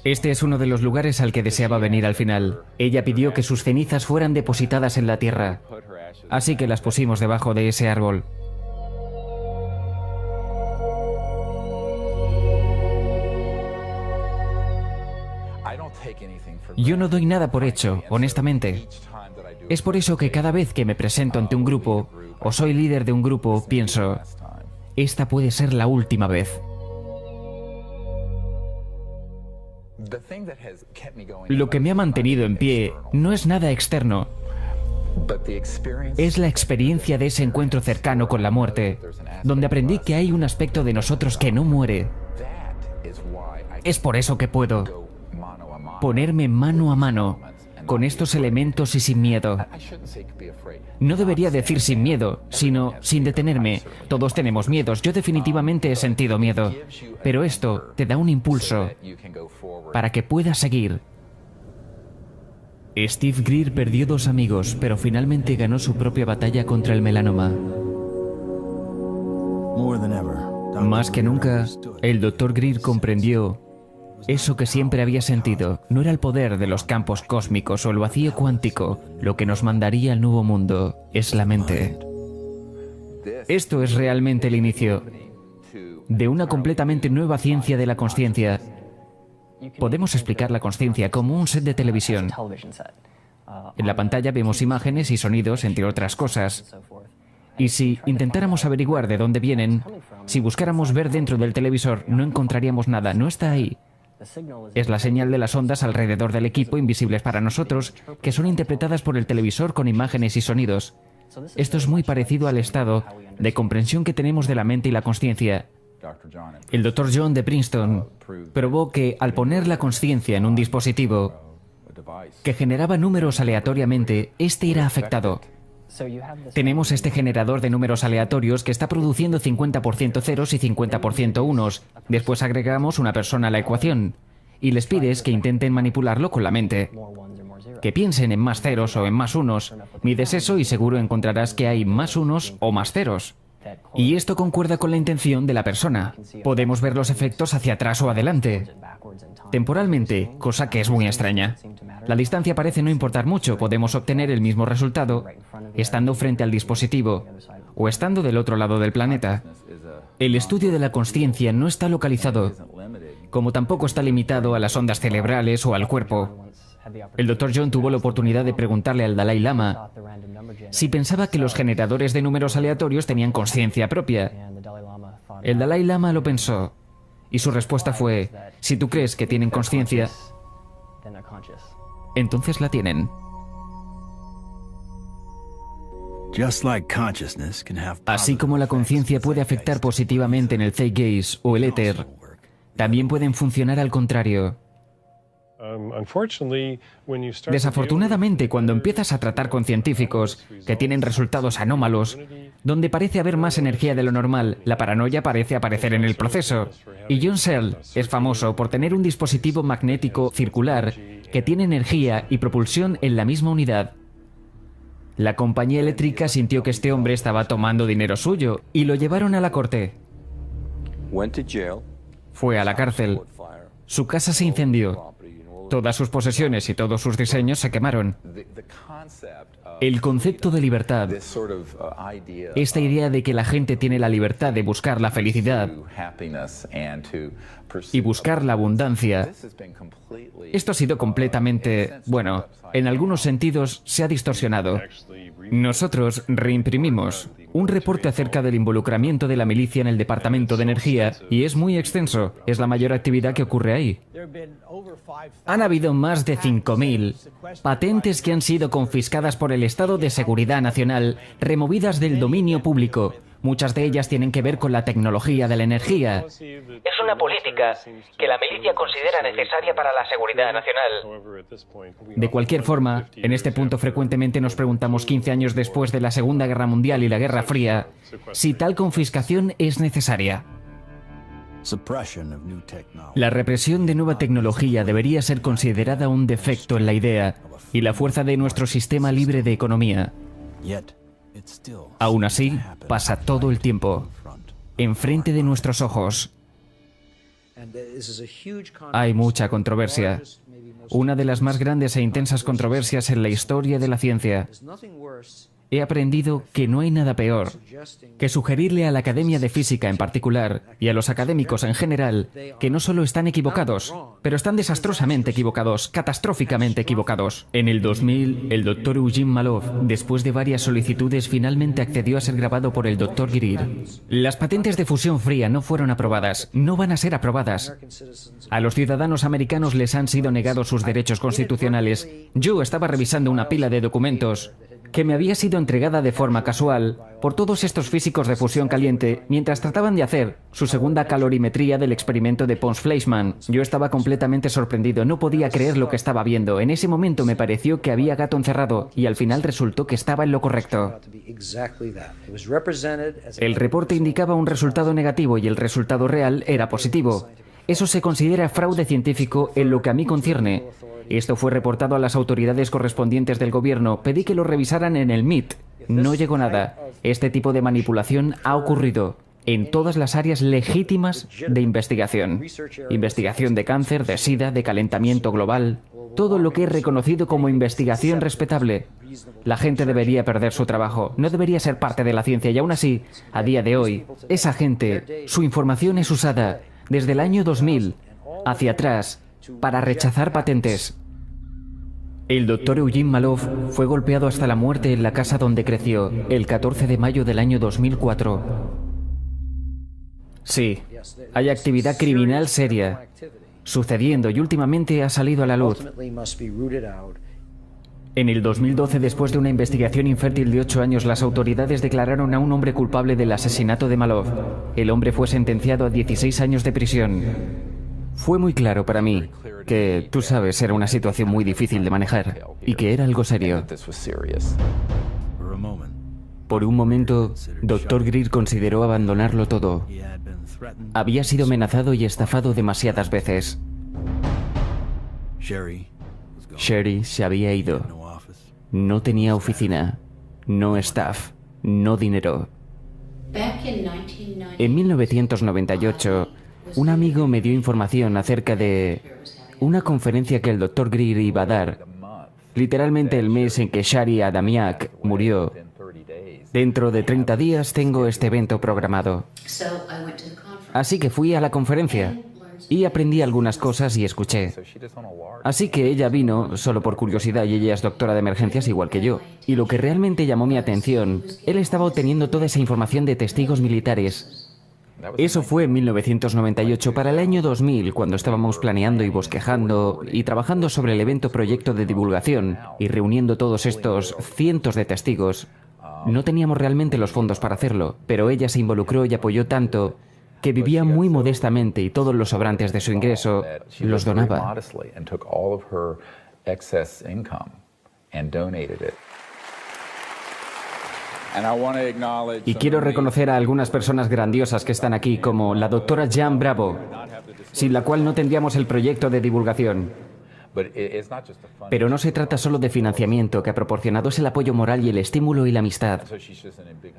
Este es uno de los lugares al que deseaba venir al final. Ella pidió que sus cenizas fueran depositadas en la tierra, así que las pusimos debajo de ese árbol. Yo no doy nada por hecho, honestamente. Es por eso que cada vez que me presento ante un grupo, o soy líder de un grupo, pienso, esta puede ser la última vez. Lo que me ha mantenido en pie no es nada externo. Es la experiencia de ese encuentro cercano con la muerte, donde aprendí que hay un aspecto de nosotros que no muere. Es por eso que puedo ponerme mano a mano con estos elementos y sin miedo. No debería decir sin miedo, sino sin detenerme. Todos tenemos miedos, yo definitivamente he sentido miedo, pero esto te da un impulso para que puedas seguir. Steve Greer perdió 2 amigos, pero finalmente ganó su propia batalla contra el melanoma. Más que nunca, el Dr. Greer comprendió eso que siempre había sentido. No era el poder de los campos cósmicos o el vacío cuántico lo que nos mandaría al nuevo mundo, es la mente. Esto es realmente el inicio de una completamente nueva ciencia de la consciencia. Podemos explicar la consciencia como un set de televisión. En la pantalla vemos imágenes y sonidos, entre otras cosas. Y si intentáramos averiguar de dónde vienen, si buscáramos ver dentro del televisor, no encontraríamos nada, no está ahí. Es la señal de las ondas alrededor del equipo, invisibles para nosotros, que son interpretadas por el televisor con imágenes y sonidos. Esto es muy parecido al estado de comprensión que tenemos de la mente y la consciencia. El Dr. John de Princeton probó que al poner la consciencia en un dispositivo que generaba números aleatoriamente, este era afectado. Tenemos este generador de números aleatorios que está produciendo 50% ceros y 50% unos. Después agregamos una persona a la ecuación y les pides que intenten manipularlo con la mente. Que piensen en más ceros o en más unos. Mides eso y seguro encontrarás que hay más unos o más ceros. Y esto concuerda con la intención de la persona. Podemos ver los efectos hacia atrás o adelante, temporalmente, cosa que es muy extraña. La distancia parece no importar mucho. Podemos obtener el mismo resultado estando frente al dispositivo o estando del otro lado del planeta. El estudio de la consciencia no está localizado, como tampoco está limitado a las ondas cerebrales o al cuerpo. El Dr. John tuvo la oportunidad de preguntarle al Dalai Lama si pensaba que los generadores de números aleatorios tenían consciencia propia. El Dalai Lama lo pensó y su respuesta fue: si tú crees que tienen consciencia, entonces la tienen. Así como la conciencia puede afectar positivamente en el zeitgeist o el éter, también pueden funcionar al contrario. Desafortunadamente, cuando empiezas a tratar con científicos que tienen resultados anómalos, donde parece haber más energía de lo normal, la paranoia parece aparecer en el proceso. Y John Searle es famoso por tener un dispositivo magnético circular que tiene energía y propulsión en la misma unidad. La compañía eléctrica sintió que este hombre estaba tomando dinero suyo y lo llevaron a la corte. Fue a la cárcel. Su casa se incendió. Todas sus posesiones y todos sus diseños se quemaron. El concepto de libertad, esta idea de que la gente tiene la libertad de buscar la felicidad y buscar la abundancia, esto ha sido completamente, bueno, en algunos sentidos se ha distorsionado. Nosotros reimprimimos un reporte acerca del involucramiento de la milicia en el Departamento de Energía y es muy extenso. Es la mayor actividad que ocurre ahí. Han habido más de 5.000 patentes que han sido confiscadas por el Estado de Seguridad Nacional, removidas del dominio público. Muchas de ellas tienen que ver con la tecnología de la energía. Es una política que la milicia considera necesaria para la seguridad nacional. De cualquier forma, en este punto frecuentemente nos preguntamos 15 años después de la Segunda Guerra Mundial y la Guerra Fría, si tal confiscación es necesaria. La represión de nueva tecnología debería ser considerada un defecto en la idea y la fuerza de nuestro sistema libre de economía. Aún así, pasa todo el tiempo, enfrente de nuestros ojos. Hay mucha controversia. Una de las más grandes e intensas controversias en la historia de la ciencia. He aprendido que no hay nada peor que sugerirle a la Academia de Física en particular y a los académicos en general que no solo están equivocados, pero están desastrosamente equivocados, catastróficamente equivocados. En el 2000, el Dr. Eugene Malov, después de varias solicitudes, finalmente accedió a ser grabado por el Dr. Greer. Las patentes de fusión fría no fueron aprobadas, no van a ser aprobadas. A los ciudadanos americanos les han sido negados sus derechos constitucionales. Yo estaba revisando una pila de documentos que me había sido entregada de forma casual por todos estos físicos de fusión caliente mientras trataban de hacer su segunda calorimetría del experimento de Pons-Fleischmann. Yo estaba completamente sorprendido, no podía creer lo que estaba viendo. En ese momento me pareció que había gato encerrado y al final resultó que estaba en lo correcto. El reporte indicaba un resultado negativo y el resultado real era positivo. Eso se considera fraude científico en lo que a mí concierne. Esto fue reportado a las autoridades correspondientes del gobierno. Pedí que lo revisaran en el MIT. No llegó nada. Este tipo de manipulación ha ocurrido en todas las áreas legítimas de investigación. Investigación de cáncer, de SIDA, de calentamiento global. Todo lo que es reconocido como investigación respetable. La gente debería perder su trabajo. No debería ser parte de la ciencia y aún así, a día de hoy, esa gente, su información es usada desde el año 2000 hacia atrás para rechazar patentes. El Dr. Eugene Malov fue golpeado hasta la muerte en la casa donde creció, el 14 de mayo del año 2004. Sí, hay actividad criminal seria sucediendo y últimamente ha salido a la luz. En el 2012, después de una investigación infértil de 8 años, las autoridades declararon a un hombre culpable del asesinato de Malov. El hombre fue sentenciado a 16 años de prisión. Fue muy claro para mí que, tú sabes, era una situación muy difícil de manejar y que era algo serio. Por un momento, Dr. Greer consideró abandonarlo todo. Había sido amenazado y estafado demasiadas veces. Sherry se había ido. No tenía oficina, no staff, no dinero. En 1998, un amigo me dio información acerca de una conferencia que el Dr. Greer iba a dar, literalmente el mes en que Shari Adamiak murió. Dentro de 30 días tengo este evento programado. Así que fui a la conferencia y aprendí algunas cosas y escuché. Así que ella vino solo por curiosidad y ella es doctora de emergencias igual que yo. Y lo que realmente llamó mi atención, él estaba obteniendo toda esa información de testigos militares. Eso fue en 1998. Para el año 2000, cuando estábamos planeando y bosquejando y trabajando sobre el evento proyecto de divulgación y reuniendo todos estos cientos de testigos, no teníamos realmente los fondos para hacerlo, pero ella se involucró y apoyó tanto que vivía muy modestamente y todos los sobrantes de su ingreso los donaba. Y quiero reconocer a algunas personas grandiosas que están aquí, como la doctora Jan Bravo, sin la cual no tendríamos el proyecto de divulgación. Pero no se trata solo de financiamiento, que ha proporcionado es el apoyo moral y el estímulo y la amistad.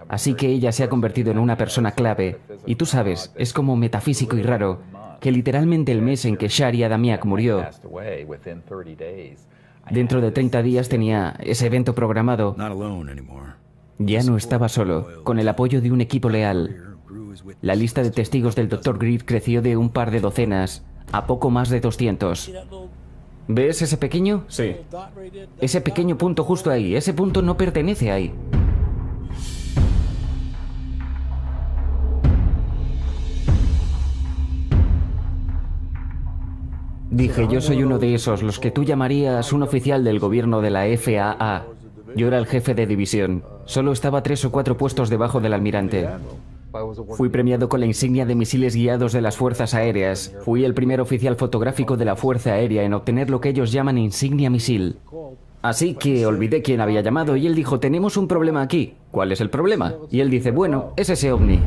Así que ella se ha convertido en una persona clave. Y tú sabes, es como metafísico y raro, que literalmente el mes en que Shari Adamiak murió, dentro de 30 días tenía ese evento programado. Ya no estaba solo, con el apoyo de un equipo leal. La lista de testigos del Dr. Greer creció de un par de docenas a poco más de 200. ¿Ves ese pequeño? Sí. Ese pequeño punto justo ahí, ese punto no pertenece ahí. Dije, yo soy uno de esos, los que tú llamarías un oficial del gobierno de la FAA. Yo era el jefe de división. Solo estaba 3 o 4 puestos debajo del almirante. Fui premiado con la insignia de misiles guiados de las fuerzas aéreas. Fui el primer oficial fotográfico de la Fuerza Aérea en obtener lo que ellos llaman insignia misil. Así que olvidé quién había llamado y él dijo, tenemos un problema aquí. ¿Cuál es el problema? Y él dice, bueno, es ese ovni.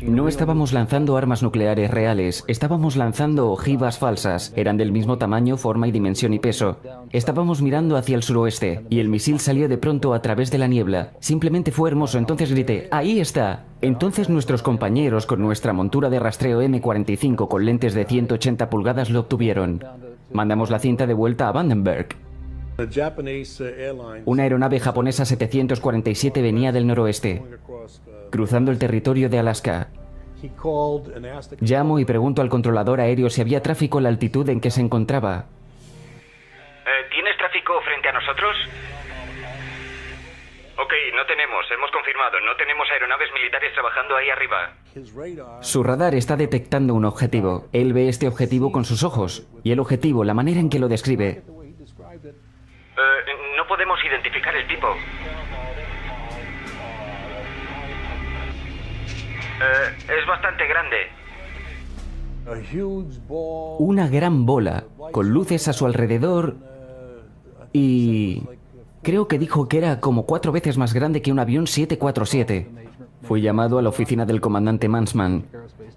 No estábamos lanzando armas nucleares reales, estábamos lanzando ojivas falsas. Eran del mismo tamaño, forma y dimensión y peso. Estábamos mirando hacia el suroeste y el misil salió de pronto a través de la niebla. Simplemente fue hermoso, entonces grité, ¡ahí está! Entonces nuestros compañeros con nuestra montura de rastreo M45 con lentes de 180 pulgadas lo obtuvieron. Mandamos la cinta de vuelta a Vandenberg. Una aeronave japonesa 747 venía del noroeste, cruzando el territorio de Alaska. Llamo y pregunto al controlador aéreo si había tráfico a la altitud en que se encontraba. ¿Tienes tráfico frente a nosotros? Ok, no tenemos, hemos confirmado, no tenemos aeronaves militares trabajando ahí arriba. Su radar está detectando un objetivo. Él ve este objetivo con sus ojos. Y el objetivo, la manera en que lo describe. No podemos identificar el tipo. Es bastante grande. Una gran bola, con luces a su alrededor y... creo que dijo que era como 4 veces más grande que un avión 747. Fui llamado a la oficina del comandante Mansman,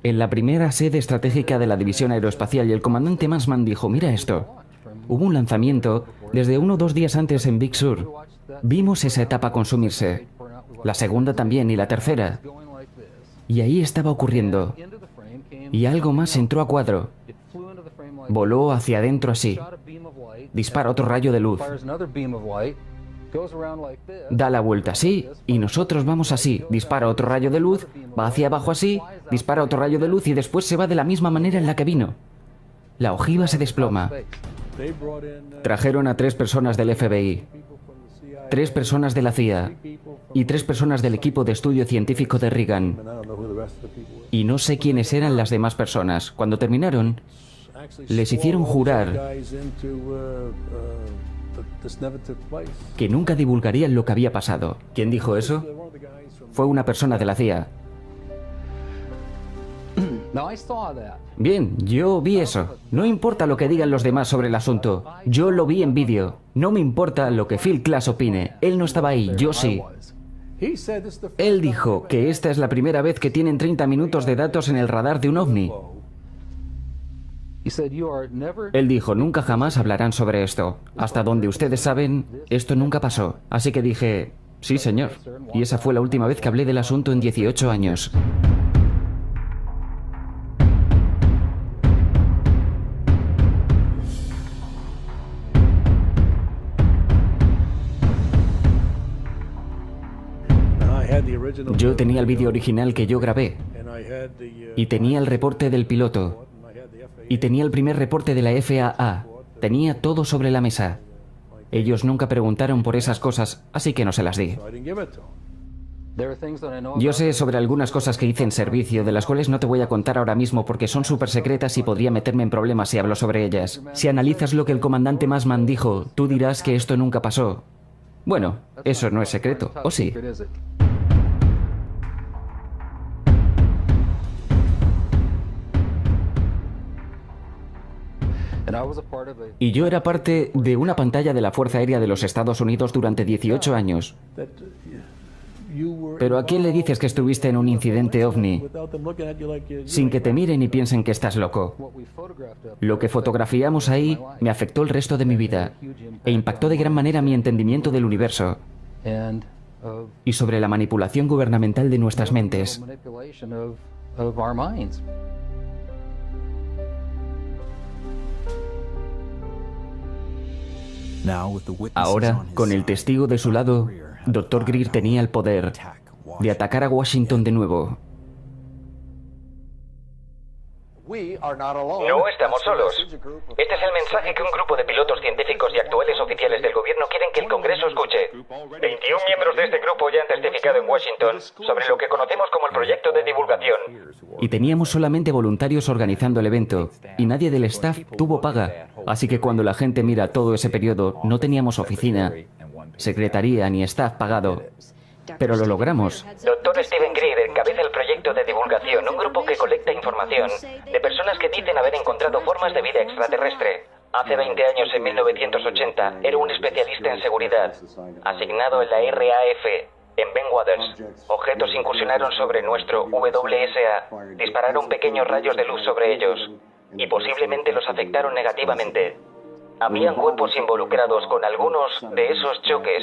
en la primera sede estratégica de la División Aeroespacial, y el comandante Mansman dijo, mira esto. Hubo un lanzamiento desde 1 o 2 días antes en Big Sur. Vimos esa etapa consumirse. La segunda también y la tercera. Y ahí estaba ocurriendo. Y algo más entró a cuadro. Voló hacia adentro así. Dispara otro rayo de luz. Da la vuelta así y nosotros vamos así. Dispara otro rayo de luz, va hacia abajo así, dispara otro rayo de luz y después se va de la misma manera en la que vino. La ojiva se desploma. Trajeron a 3 personas del FBI, 3 personas de la CIA y 3 personas del equipo de estudio científico de Reagan. Y no sé quiénes eran las demás personas. Cuando terminaron, les hicieron jurar que nunca divulgarían lo que había pasado. ¿Quién dijo eso? Fue una persona de la CIA. Bien, yo vi eso. No importa lo que digan los demás sobre el asunto. Yo lo vi en vídeo. No me importa lo que Phil Klass opine. Él no estaba ahí, yo sí. Él dijo que esta es la primera vez que tienen 30 minutos de datos en el radar de un ovni. Él dijo, nunca jamás hablarán sobre esto. Hasta donde ustedes saben, esto nunca pasó. Así que dije, sí, señor. Y esa fue la última vez que hablé del asunto en 18 años. Yo tenía el vídeo original que yo grabé. Y tenía el reporte del piloto. Y tenía el primer reporte de la FAA. Tenía todo sobre la mesa. Ellos nunca preguntaron por esas cosas, así que no se las di. Yo sé sobre algunas cosas que hice en servicio, de las cuales no te voy a contar ahora mismo porque son súper secretas y podría meterme en problemas si hablo sobre ellas. Si analizas lo que el comandante Massman dijo, tú dirás que esto nunca pasó. Bueno, eso no es secreto, ¿o sí? Y yo era parte de una pantalla de la Fuerza Aérea de los Estados Unidos durante 18 años. Pero ¿a quién le dices que estuviste en un incidente ovni sin que te miren y piensen que estás loco? Lo que fotografiamos ahí me afectó el resto de mi vida e impactó de gran manera mi entendimiento del universo y sobre la manipulación gubernamental de nuestras mentes. Ahora, con el testigo de su lado, Dr. Greer tenía el poder de atacar a Washington de nuevo. No estamos solos. Este es el mensaje que un grupo de pilotos científicos y actuales oficiales del gobierno quieren que el Congreso escuche. 21 miembros de este grupo ya han testificado en Washington sobre lo que conocemos como el proyecto de divulgación. Y teníamos solamente voluntarios organizando el evento, y nadie del staff tuvo paga. Así que cuando la gente mira todo ese periodo, no teníamos oficina, secretaría ni staff pagado. Pero lo logramos. Dr. Steven Greer encabeza el proyecto de divulgación, un grupo que colecta información de personas que dicen haber encontrado formas de vida extraterrestre. Hace 20 años, en 1980, era un especialista en seguridad, asignado en la RAF, en Ben Waters. Objetos incursionaron sobre nuestro WSA, dispararon pequeños rayos de luz sobre ellos y posiblemente los afectaron negativamente. Habían cuerpos involucrados con algunos de esos choques,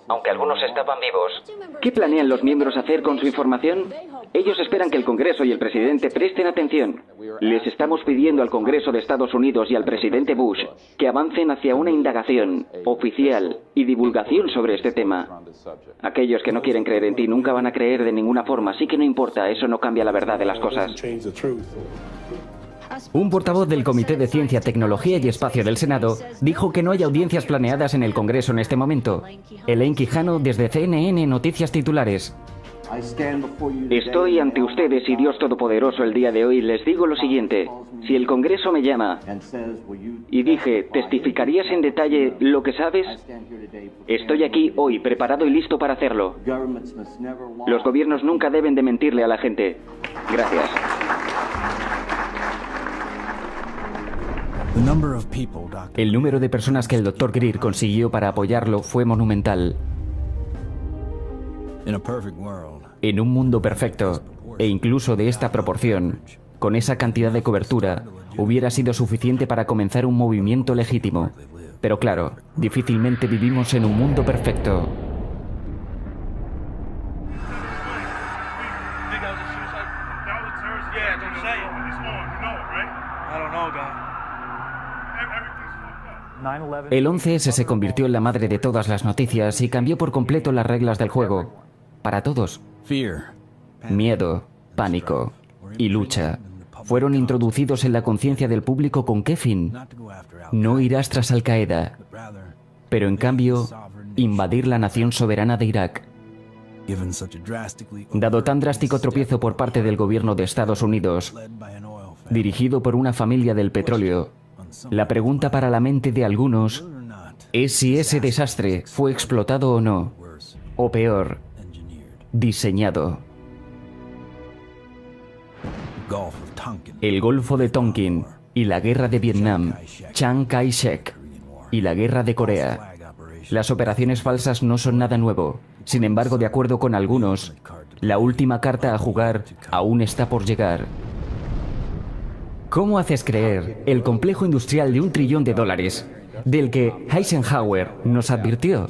aunque algunos estaban vivos. ¿Qué planean los miembros hacer con su información? Ellos esperan que el Congreso y el presidente presten atención. Les estamos pidiendo al Congreso de Estados Unidos y al presidente Bush que avancen hacia una indagación oficial y divulgación sobre este tema. Aquellos que no quieren creer en ti nunca van a creer de ninguna forma, así que no importa, eso no cambia la verdad de las cosas. Un portavoz del Comité de Ciencia, Tecnología y Espacio del Senado dijo que no hay audiencias planeadas en el Congreso en este momento. Elaine Quijano, desde CNN Noticias Titulares. Estoy ante ustedes y Dios Todopoderoso el día de hoy les digo lo siguiente. Si el Congreso me llama y dije, ¿testificarías en detalle lo que sabes? Estoy aquí hoy, preparado y listo para hacerlo. Los gobiernos nunca deben de mentirle a la gente. Gracias. El número de personas que el Dr. Greer consiguió para apoyarlo fue monumental. En un mundo perfecto, e incluso de esta proporción, con esa cantidad de cobertura, hubiera sido suficiente para comenzar un movimiento legítimo. Pero claro, difícilmente vivimos en un mundo perfecto. El 11S se convirtió en la madre de todas las noticias y cambió por completo las reglas del juego. Para todos. Miedo, pánico y lucha fueron introducidos en la conciencia del público ¿con qué fin? No irás tras Al Qaeda, pero en cambio, invadir la nación soberana de Irak. Dado tan drástico tropiezo por parte del gobierno de Estados Unidos, dirigido por una familia del petróleo, la pregunta para la mente de algunos es si ese desastre fue explotado o no, o peor, diseñado. el Golfo de Tonkin y la Guerra de Vietnam, Chiang Kai-shek y la Guerra de Corea. Las operaciones falsas no son nada nuevo. Sin embargo, de acuerdo con algunos, la última carta a jugar aún está por llegar. ¿Cómo haces creer el complejo industrial de $1 trillón del que Eisenhower nos advirtió?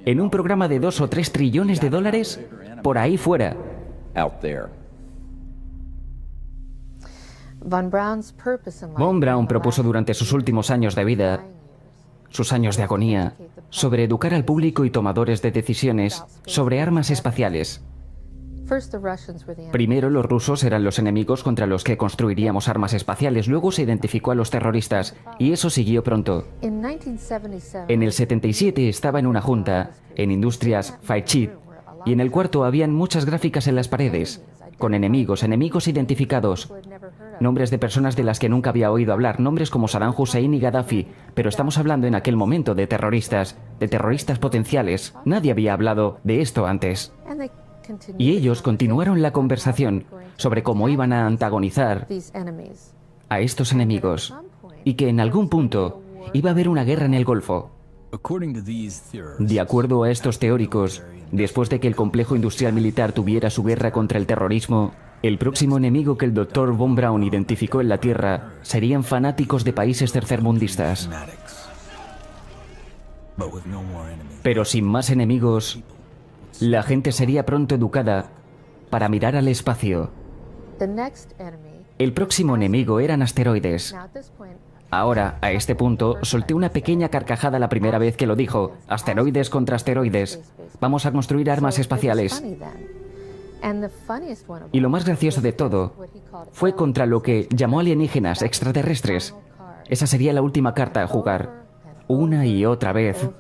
¿En un programa de 2 o 3 trillones de dólares? Por ahí fuera. Von Braun propuso durante sus últimos años de vida, sus años de agonía, sobre educar al público y tomadores de decisiones sobre armas espaciales. Primero, los rusos eran los enemigos contra los que construiríamos armas espaciales. Luego se identificó a los terroristas, y eso siguió pronto. En el 77 estaba en una junta, en Industrias Fairchild, y en el cuarto habían muchas gráficas en las paredes, con enemigos identificados, nombres de personas de las que nunca había oído hablar, nombres como Saddam Hussein y Gaddafi, pero estamos hablando en aquel momento de terroristas potenciales. Nadie había hablado de esto antes. Y ellos continuaron la conversación sobre cómo iban a antagonizar a estos enemigos y que en algún punto iba a haber una guerra en el Golfo. De acuerdo a estos teóricos, después de que el complejo industrial militar tuviera su guerra contra el terrorismo, el próximo enemigo que el Dr. Von Braun identificó en la Tierra serían fanáticos de países tercermundistas. Pero sin más enemigos, la gente sería pronto educada para mirar al espacio. El próximo enemigo eran asteroides. Ahora, a este punto, solté una pequeña carcajada la primera vez que lo dijo. Asteroides contra asteroides. Vamos a construir armas espaciales. Y lo más gracioso de todo fue contra lo que llamó alienígenas extraterrestres. Esa sería la última carta a jugar. Una y otra vez.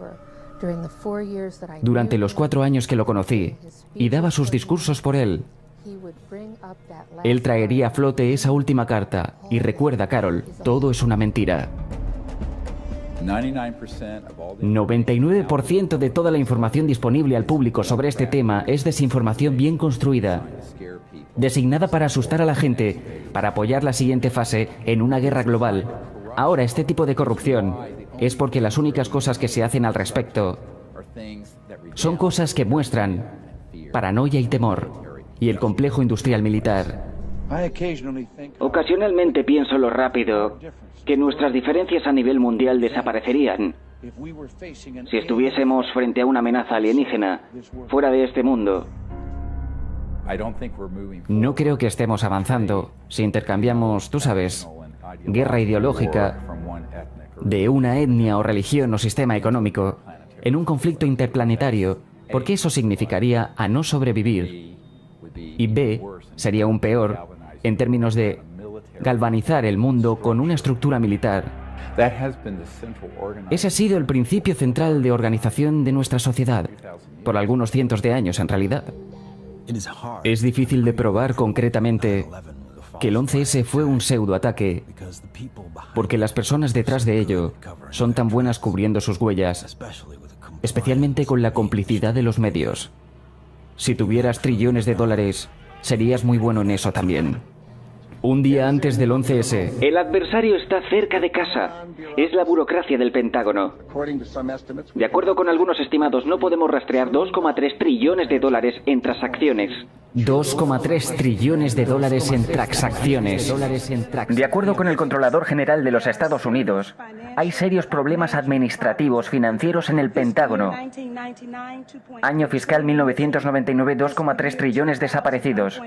Durante los 4 años que lo conocí, y daba sus discursos por él, él traería a flote esa última carta. Y recuerda, Carol, todo es una mentira. 99% de toda la información disponible al público sobre este tema es desinformación bien construida, designada para asustar a la gente, para apoyar la siguiente fase en una guerra global. Ahora, este tipo de corrupción es porque las únicas cosas que se hacen al respecto son cosas que muestran paranoia y temor, y el complejo industrial militar. Ocasionalmente pienso lo rápido que nuestras diferencias a nivel mundial desaparecerían si estuviésemos frente a una amenaza alienígena fuera de este mundo. No creo que estemos avanzando si intercambiamos, tú sabes, guerra ideológica de una etnia o religión o sistema económico en un conflicto interplanetario, porque eso significaría a no sobrevivir. Y B, sería aún peor en términos de galvanizar el mundo con una estructura militar. Ese ha sido el principio central de organización de nuestra sociedad, por algunos cientos de años en realidad. Es difícil de probar concretamente que el 11S fue un pseudoataque, porque las personas detrás de ello son tan buenas cubriendo sus huellas, especialmente con la complicidad de los medios. Si tuvieras trillones de dólares, serías muy bueno en eso también. Un día antes del 11S. El adversario está cerca de casa. Es la burocracia del Pentágono. De acuerdo con algunos estimados, no podemos rastrear 2,3 trillones de dólares en transacciones. 2,3 trillones de dólares en transacciones. De acuerdo con el Controlador General de los Estados Unidos, hay serios problemas administrativos financieros en el Pentágono. Año fiscal 1999, 2,3 trillones desaparecidos.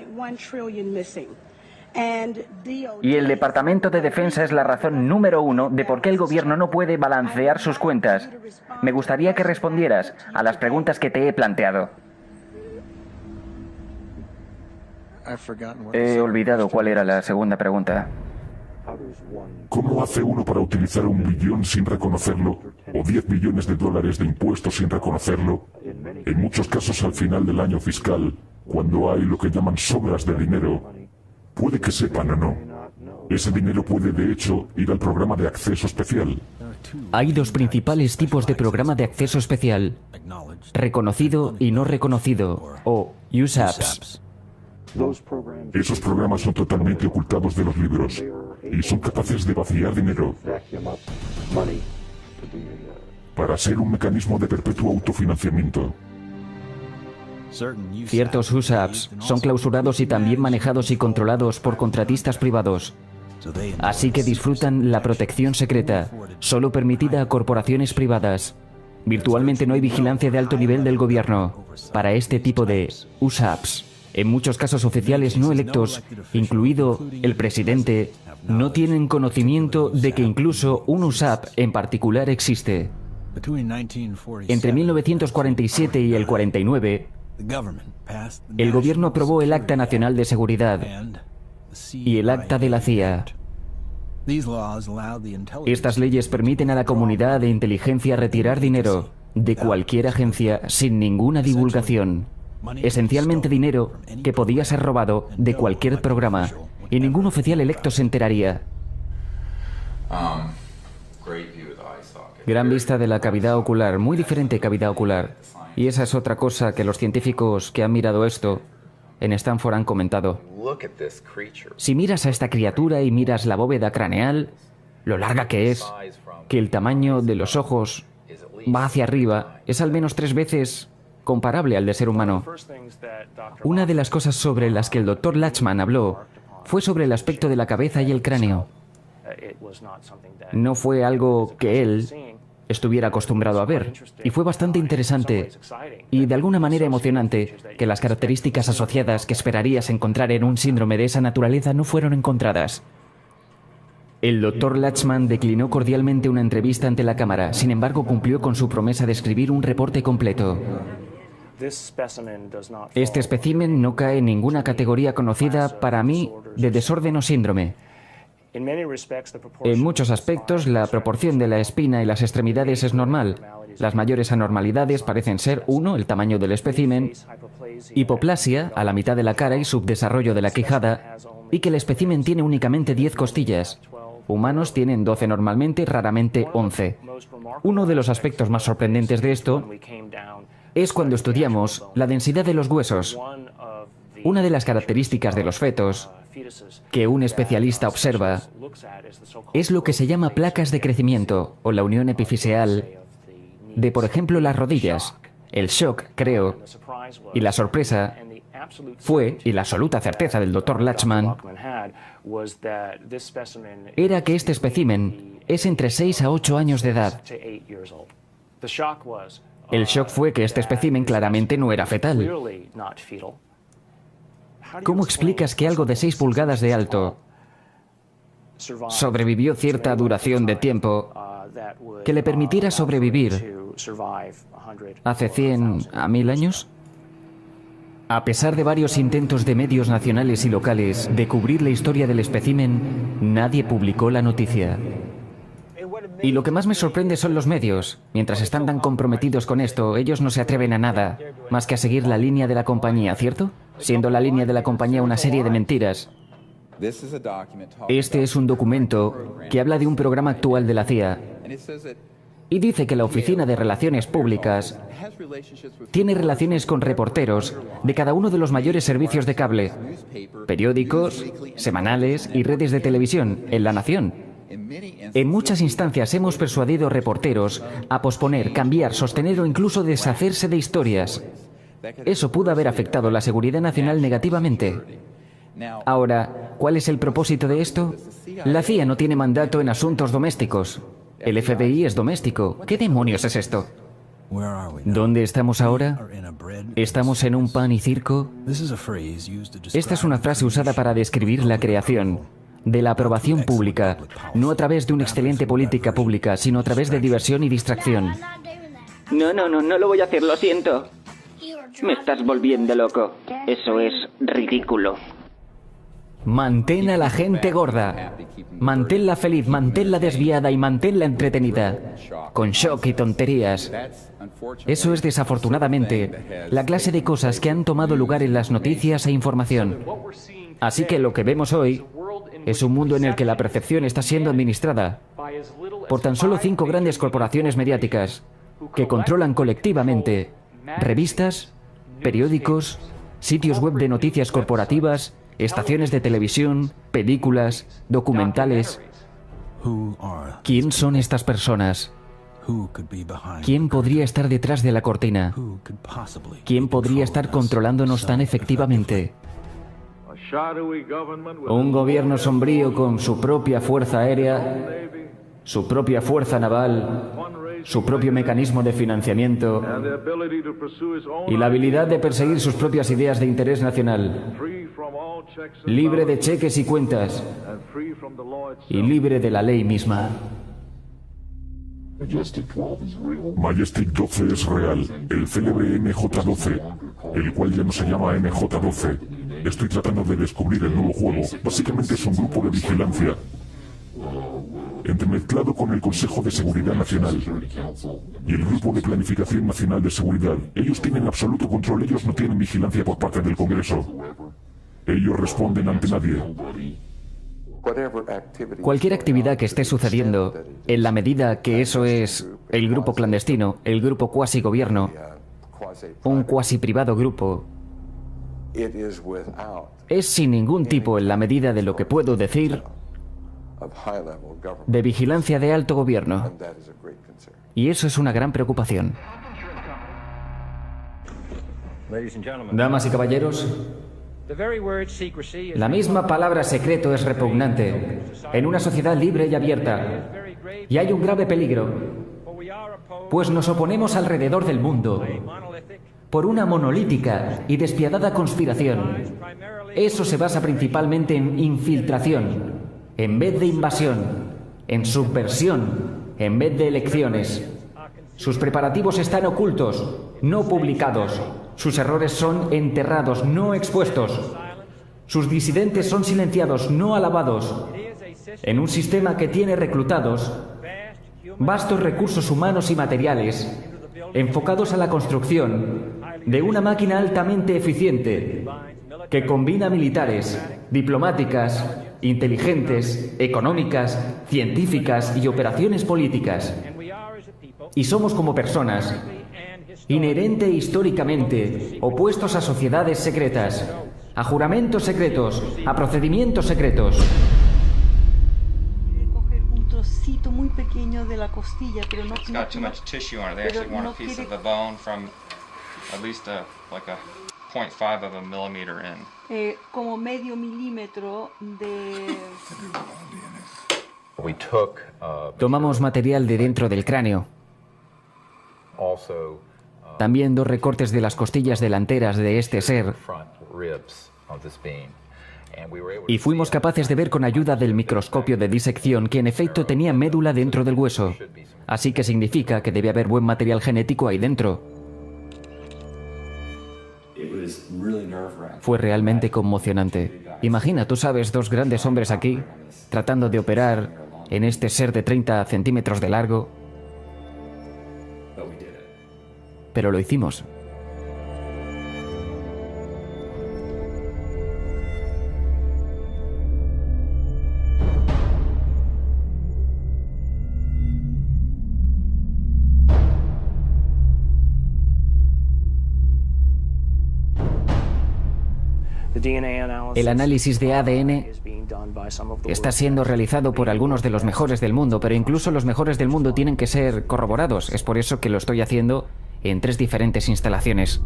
Y el Departamento de Defensa es la razón número 1 de por qué el gobierno no puede balancear sus cuentas. Me gustaría que respondieras a las preguntas que te he planteado. He olvidado cuál era la segunda pregunta. ¿Cómo hace uno para utilizar $1 billón sin reconocerlo? ¿O 10 billones de dólares de impuestos sin reconocerlo? En muchos casos, al final del año fiscal, cuando hay lo que llaman sobras de dinero, puede que sepan o no. Ese dinero puede, de hecho, ir al programa de acceso especial. Hay 2 principales tipos de programa de acceso especial: reconocido y no reconocido, o USAPs. Esos programas son totalmente ocultados de los libros y son capaces de vaciar dinero para ser un mecanismo de perpetuo autofinanciamiento. Ciertos USAPs son clausurados y también manejados y controlados por contratistas privados. Así que disfrutan la protección secreta, solo permitida a corporaciones privadas. Virtualmente no hay vigilancia de alto nivel del gobierno para este tipo de USAPs. En muchos casos oficiales no electos, incluido el presidente, no tienen conocimiento de que incluso un USAP en particular existe. Entre 1947 y el 49, el gobierno aprobó el Acta Nacional de Seguridad y el Acta de la CIA. Estas leyes permiten a la comunidad de inteligencia retirar dinero de cualquier agencia sin ninguna divulgación. Esencialmente dinero que podía ser robado de cualquier programa y ningún oficial electo se enteraría. Gran vista de la cavidad ocular, muy diferente cavidad ocular. Y esa es otra cosa que los científicos que han mirado esto en Stanford han comentado. Si miras a esta criatura y miras la bóveda craneal, lo larga que es, que el tamaño de los ojos va hacia arriba, es al menos 3 veces comparable al de ser humano. Una de las cosas sobre las que el Dr. Lachman habló fue sobre el aspecto de la cabeza y el cráneo. No fue algo que él estuviera acostumbrado a ver, y fue bastante interesante y de alguna manera emocionante que las características asociadas que esperarías encontrar en un síndrome de esa naturaleza no fueron encontradas. El Dr. Lachman declinó cordialmente una entrevista ante la cámara, sin embargo cumplió con su promesa de escribir un reporte completo. Este espécimen no cae en ninguna categoría conocida para mí de desorden o síndrome. En muchos aspectos, la proporción de la espina y las extremidades es normal. Las mayores anormalidades parecen ser 1, el tamaño del espécimen, hipoplasia a la mitad de la cara y subdesarrollo de la quijada, y que el espécimen tiene únicamente 10 costillas. Humanos tienen 12 normalmente, raramente 11. Uno de los aspectos más sorprendentes de esto es cuando estudiamos la densidad de los huesos. Una de las características de los fetos que un especialista observa es lo que se llama placas de crecimiento o la unión epifisial de, por ejemplo, las rodillas. El shock, creo, y la sorpresa fue, y la absoluta certeza del Dr. Lachman, era que este espécimen es entre 6 a 8 años de edad. El shock fue que este espécimen claramente no era fetal. ¿Cómo explicas que algo de 6 pulgadas de alto sobrevivió cierta duración de tiempo que le permitiera sobrevivir hace 100 a 1000 años? A pesar de varios intentos de medios nacionales y locales de cubrir la historia del espécimen, nadie publicó la noticia. Y lo que más me sorprende son los medios. Mientras están tan comprometidos con esto, ellos no se atreven a nada más que a seguir la línea de la compañía, ¿cierto? Siendo la línea de la compañía una serie de mentiras. Este es un documento que habla de un programa actual de la CIA y dice que la Oficina de Relaciones Públicas tiene relaciones con reporteros de cada uno de los mayores servicios de cable, periódicos, semanales y redes de televisión en la nación. En muchas instancias hemos persuadido reporteros a posponer, cambiar, sostener o incluso deshacerse de historias. Eso pudo haber afectado la seguridad nacional negativamente. Ahora, ¿cuál es el propósito de esto? La CIA no tiene mandato en asuntos domésticos. El FBI es doméstico. ¿Qué demonios es esto? ¿Dónde estamos ahora? ¿Estamos en un pan y circo? Esta es una frase usada para describir la creación de la aprobación pública, no a través de una excelente política pública, sino a través de diversión y distracción. No lo voy a hacer, lo siento. Me estás volviendo loco. Eso es ridículo. Mantén a la gente gorda. Manténla feliz, manténla desviada y manténla entretenida. Con shock y tonterías. Eso es desafortunadamente la clase de cosas que han tomado lugar en las noticias e información. Así que lo que vemos hoy es un mundo en el que la percepción está siendo administrada por tan solo 5 grandes corporaciones mediáticas que controlan colectivamente revistas, periódicos, sitios web de noticias corporativas, estaciones de televisión, películas, documentales. ¿Quién son estas personas? ¿Quién podría estar detrás de la cortina? ¿Quién podría estar controlándonos tan efectivamente? Un gobierno sombrío con su propia fuerza aérea, su propia fuerza naval, su propio mecanismo de financiamiento y la habilidad de perseguir sus propias ideas de interés nacional, libre de cheques y cuentas y libre de la ley misma. Majestic 12 es real, el célebre MJ-12, el cual ya no se llama MJ-12. Estoy tratando de descubrir el nuevo juego. Básicamente es un grupo de vigilancia entremezclado con el Consejo de Seguridad Nacional y el Grupo de Planificación Nacional de Seguridad. Ellos tienen absoluto control, ellos no tienen vigilancia por parte del Congreso. Ellos responden ante nadie. Cualquier actividad que esté sucediendo, en la medida que eso es el grupo clandestino, el grupo cuasi gobierno, un cuasi privado grupo, es sin ningún tipo, en la medida de lo que puedo decir, de vigilancia de alto gobierno. Y eso es una gran preocupación. Damas y caballeros, la misma palabra secreto es repugnante en una sociedad libre y abierta. Y hay un grave peligro, pues nos oponemos alrededor del mundo por una monolítica y despiadada conspiración. Eso se basa principalmente en infiltración, en vez de invasión, en subversión, en vez de elecciones. Sus preparativos están ocultos, no publicados. Sus errores son enterrados, no expuestos. Sus disidentes son silenciados, no alabados. En un sistema que tiene reclutados vastos recursos humanos y materiales enfocados a la construcción de una máquina altamente eficiente que combina militares, diplomáticas, inteligentes, económicas, científicas y operaciones políticas. Y somos como personas, inherente e históricamente, opuestos a sociedades secretas, a juramentos secretos, a procedimientos secretos. Coger un trocito muy pequeño de la costilla, pero no. It's got too much tissue on it. They actually want a piece of the bone from at least like a 0.5 of a millimeter in. Como medio milímetro de. Tomamos material de dentro del cráneo. También 2 recortes de las costillas delanteras de este ser. Y fuimos capaces de ver con ayuda del microscopio de disección que en efecto tenía médula dentro del hueso. Así que significa que debe haber buen material genético ahí dentro. Fue realmente conmocionante. Imagina, tú sabes, 2 grandes hombres aquí tratando de operar en este ser de 30 centímetros de largo. Pero lo hicimos. El análisis de ADN está siendo realizado por algunos de los mejores del mundo, pero incluso los mejores del mundo tienen que ser corroborados. Es por eso que lo estoy haciendo en 3 diferentes instalaciones.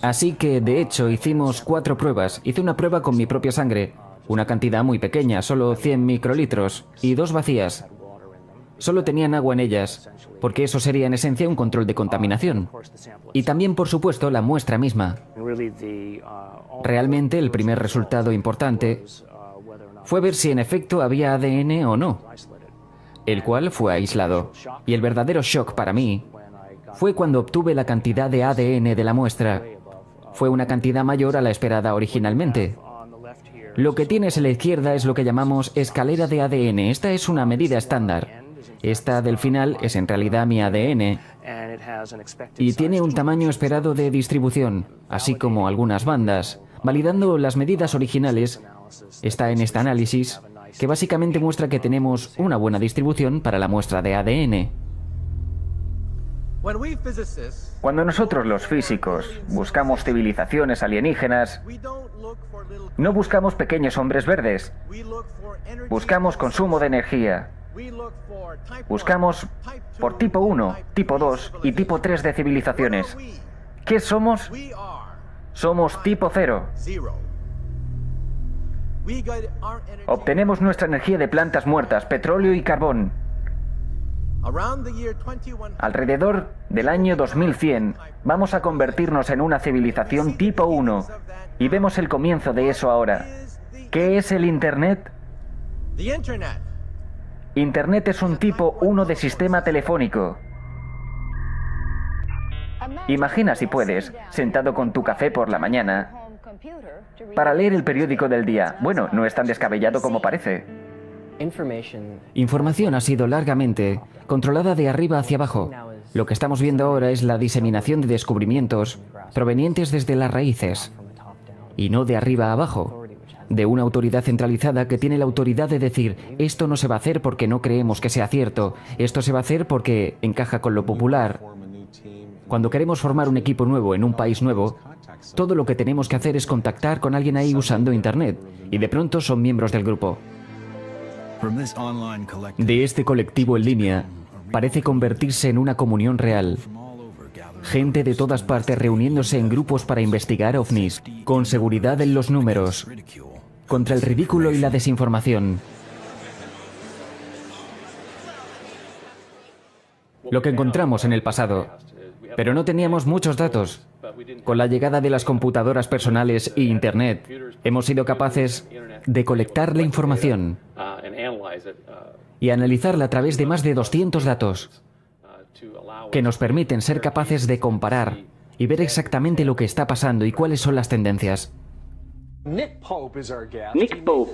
Así que, de hecho, hicimos 4 pruebas. Hice una prueba con mi propia sangre, una cantidad muy pequeña, solo 100 microlitros, y 2 vacías. Solo tenían agua en ellas, porque eso sería en esencia un control de contaminación. Y también, por supuesto, la muestra misma. Realmente, el primer resultado importante fue ver si en efecto había ADN o no, el cual fue aislado. Y el verdadero shock para mí fue cuando obtuve la cantidad de ADN de la muestra. Fue una cantidad mayor a la esperada originalmente. Lo que tienes a la izquierda es lo que llamamos escalera de ADN. Esta es una medida estándar. Esta del final es en realidad mi ADN y tiene un tamaño esperado de distribución, así como algunas bandas. Validando las medidas originales, está en este análisis, que básicamente muestra que tenemos una buena distribución para la muestra de ADN. Cuando nosotros los físicos buscamos civilizaciones alienígenas, no buscamos pequeños hombres verdes, buscamos consumo de energía, buscamos por tipo 1, tipo 2 y tipo 3 de civilizaciones. ¿Qué somos? Somos tipo 0. Obtenemos nuestra energía de plantas muertas, petróleo y carbón. Alrededor del año 2100 vamos a convertirnos en una civilización tipo 1 y vemos el comienzo de eso ahora. ¿Qué es el Internet? Internet es un tipo 1 de sistema telefónico. Imagina, si puedes, sentado con tu café por la mañana para leer el periódico del día. Bueno, no es tan descabellado como parece. Información ha sido largamente controlada de arriba hacia abajo. Lo que estamos viendo ahora es la diseminación de descubrimientos provenientes desde las raíces, y no de arriba a abajo, de una autoridad centralizada que tiene la autoridad de decir: esto no se va a hacer porque no creemos que sea cierto, esto se va a hacer porque encaja con lo popular. Cuando queremos formar un equipo nuevo en un país nuevo, todo lo que tenemos que hacer es contactar con alguien ahí usando Internet, y de pronto son miembros del grupo. De este colectivo en línea, parece convertirse en una comunión real. Gente de todas partes reuniéndose en grupos para investigar ovnis, con seguridad en los números, contra el ridículo y la desinformación. Lo que encontramos en el pasado, pero no teníamos muchos datos. Con la llegada de las computadoras personales e Internet, hemos sido capaces de colectar la información y analizarla a través de más de 200 datos que nos permiten ser capaces de comparar y ver exactamente lo que está pasando y cuáles son las tendencias. Nick Pope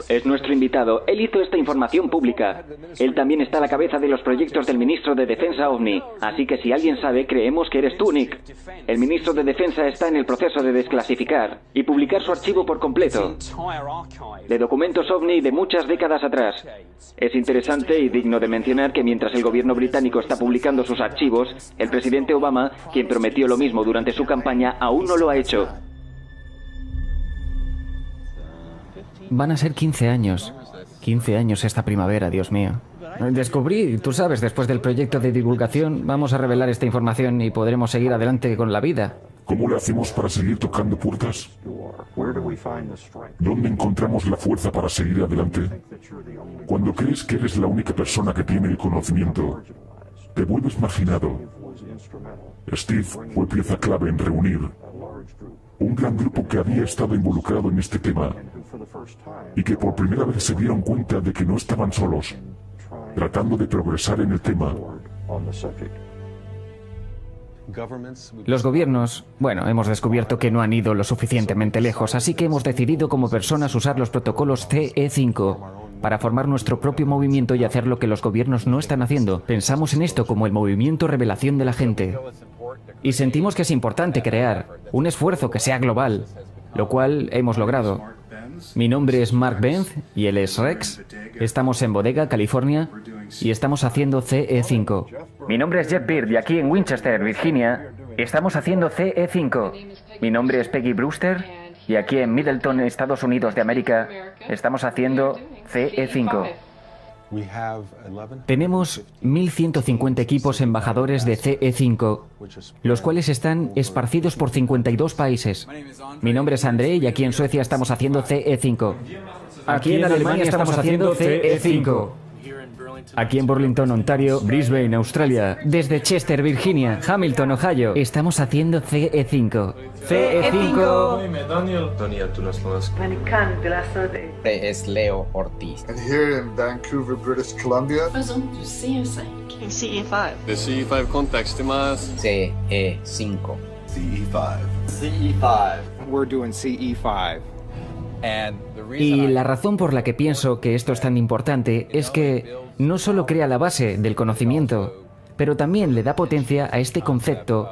es nuestro invitado. Él hizo esta información pública. Él también está a la cabeza de los proyectos del ministro de Defensa OVNI. Así que si alguien sabe, creemos que eres tú, Nick. El ministro de Defensa está en el proceso de desclasificar y publicar su archivo por completo, de documentos OVNI de muchas décadas atrás. Es interesante y digno de mencionar que mientras el gobierno británico está publicando sus archivos, el presidente Obama, quien prometió lo mismo durante su campaña, aún no lo ha hecho. Van a ser 15 años. 15 años esta primavera, Dios mío. Descubrí, tú sabes, después del proyecto de divulgación, vamos a revelar esta información y podremos seguir adelante con la vida. ¿Cómo le hacemos para seguir tocando puertas? ¿Dónde encontramos la fuerza para seguir adelante? Cuando crees que eres la única persona que tiene el conocimiento, te vuelves marginado. Steve fue pieza clave en reunir un gran grupo que había estado involucrado en este tema y que por primera vez se dieron cuenta de que no estaban solos, tratando de progresar en el tema. Los gobiernos, bueno, hemos descubierto que no han ido lo suficientemente lejos, así que hemos decidido como personas usar los protocolos CE5 para formar nuestro propio movimiento y hacer lo que los gobiernos no están haciendo. Pensamos en esto como el movimiento revelación de la gente. Y sentimos que es importante crear un esfuerzo que sea global, lo cual hemos logrado. Mi nombre es Mark Benz y él es Rex. Estamos en Bodega, California, y estamos haciendo CE5. Mi nombre es Jeff Beard y aquí en Winchester, Virginia, estamos haciendo CE5. Mi nombre es Peggy Brewster y aquí en Middleton, Estados Unidos de América, estamos haciendo CE5. Tenemos 1.150 equipos embajadores de CE5, los cuales están esparcidos por 52 países. Mi nombre es André y aquí en Suecia estamos haciendo CE5. Aquí en Alemania estamos haciendo CE5. Aquí en Burlington, Ontario, Brisbane, Australia, desde Chester, Virginia, Hamilton, Ohio, estamos haciendo CE5. CE5. Es Leo Ortiz. And here in Vancouver, British Columbia. CE5. The CE5 context más. CE5. CE5. CE5. We're doing CE5. Y la razón por la que pienso que esto es tan importante es que no solo crea la base del conocimiento, pero también le da potencia a este concepto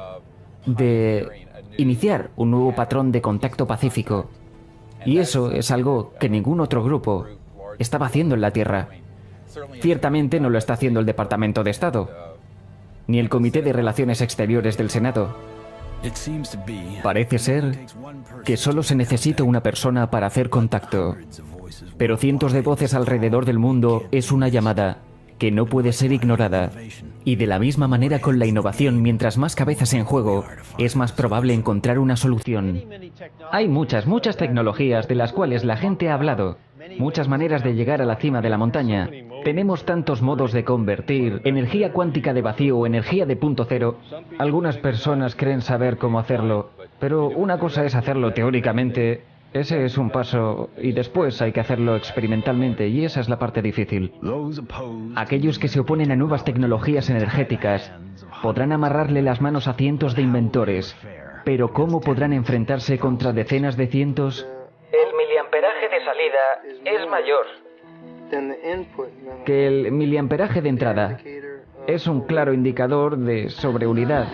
de iniciar un nuevo patrón de contacto pacífico. Y eso es algo que ningún otro grupo estaba haciendo en la Tierra. Ciertamente no lo está haciendo el Departamento de Estado. ni el Comité de Relaciones Exteriores del Senado. Parece ser que solo se necesita una persona para hacer contacto, pero cientos de voces alrededor del mundo es una llamada que no puede ser ignorada. Y de la misma manera con la innovación, mientras más cabezas en juego, es más probable encontrar una solución. Hay muchas tecnologías de las cuales la gente ha hablado, muchas maneras de llegar a la cima de la montaña. Tenemos tantos modos de convertir energía cuántica de vacío o energía de punto cero. Algunas personas creen saber cómo hacerlo, pero una cosa es hacerlo teóricamente. Ese es un paso, y después hay que hacerlo experimentalmente, y esa es la parte difícil. Aquellos que se oponen a nuevas tecnologías energéticas podrán amarrarle las manos a cientos de inventores, pero ¿cómo podrán enfrentarse contra decenas de cientos? El miliamperaje de salida es mayor Que el miliamperaje de entrada es un claro indicador de sobreunidad.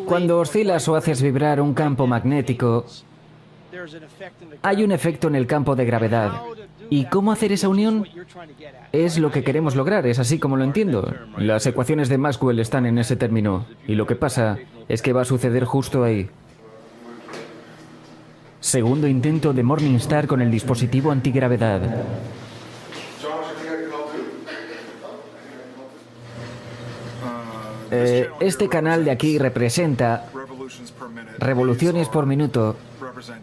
Cuando oscilas o haces vibrar un campo magnético, hay un efecto en el campo de gravedad. ¿Y cómo hacer esa unión? Es lo que queremos lograr, es así como lo entiendo. Las ecuaciones de Maxwell están en ese término. Y lo que pasa es que va a suceder justo ahí. Segundo intento de Morningstar con el dispositivo antigravedad. Este canal de aquí representa revoluciones por minuto.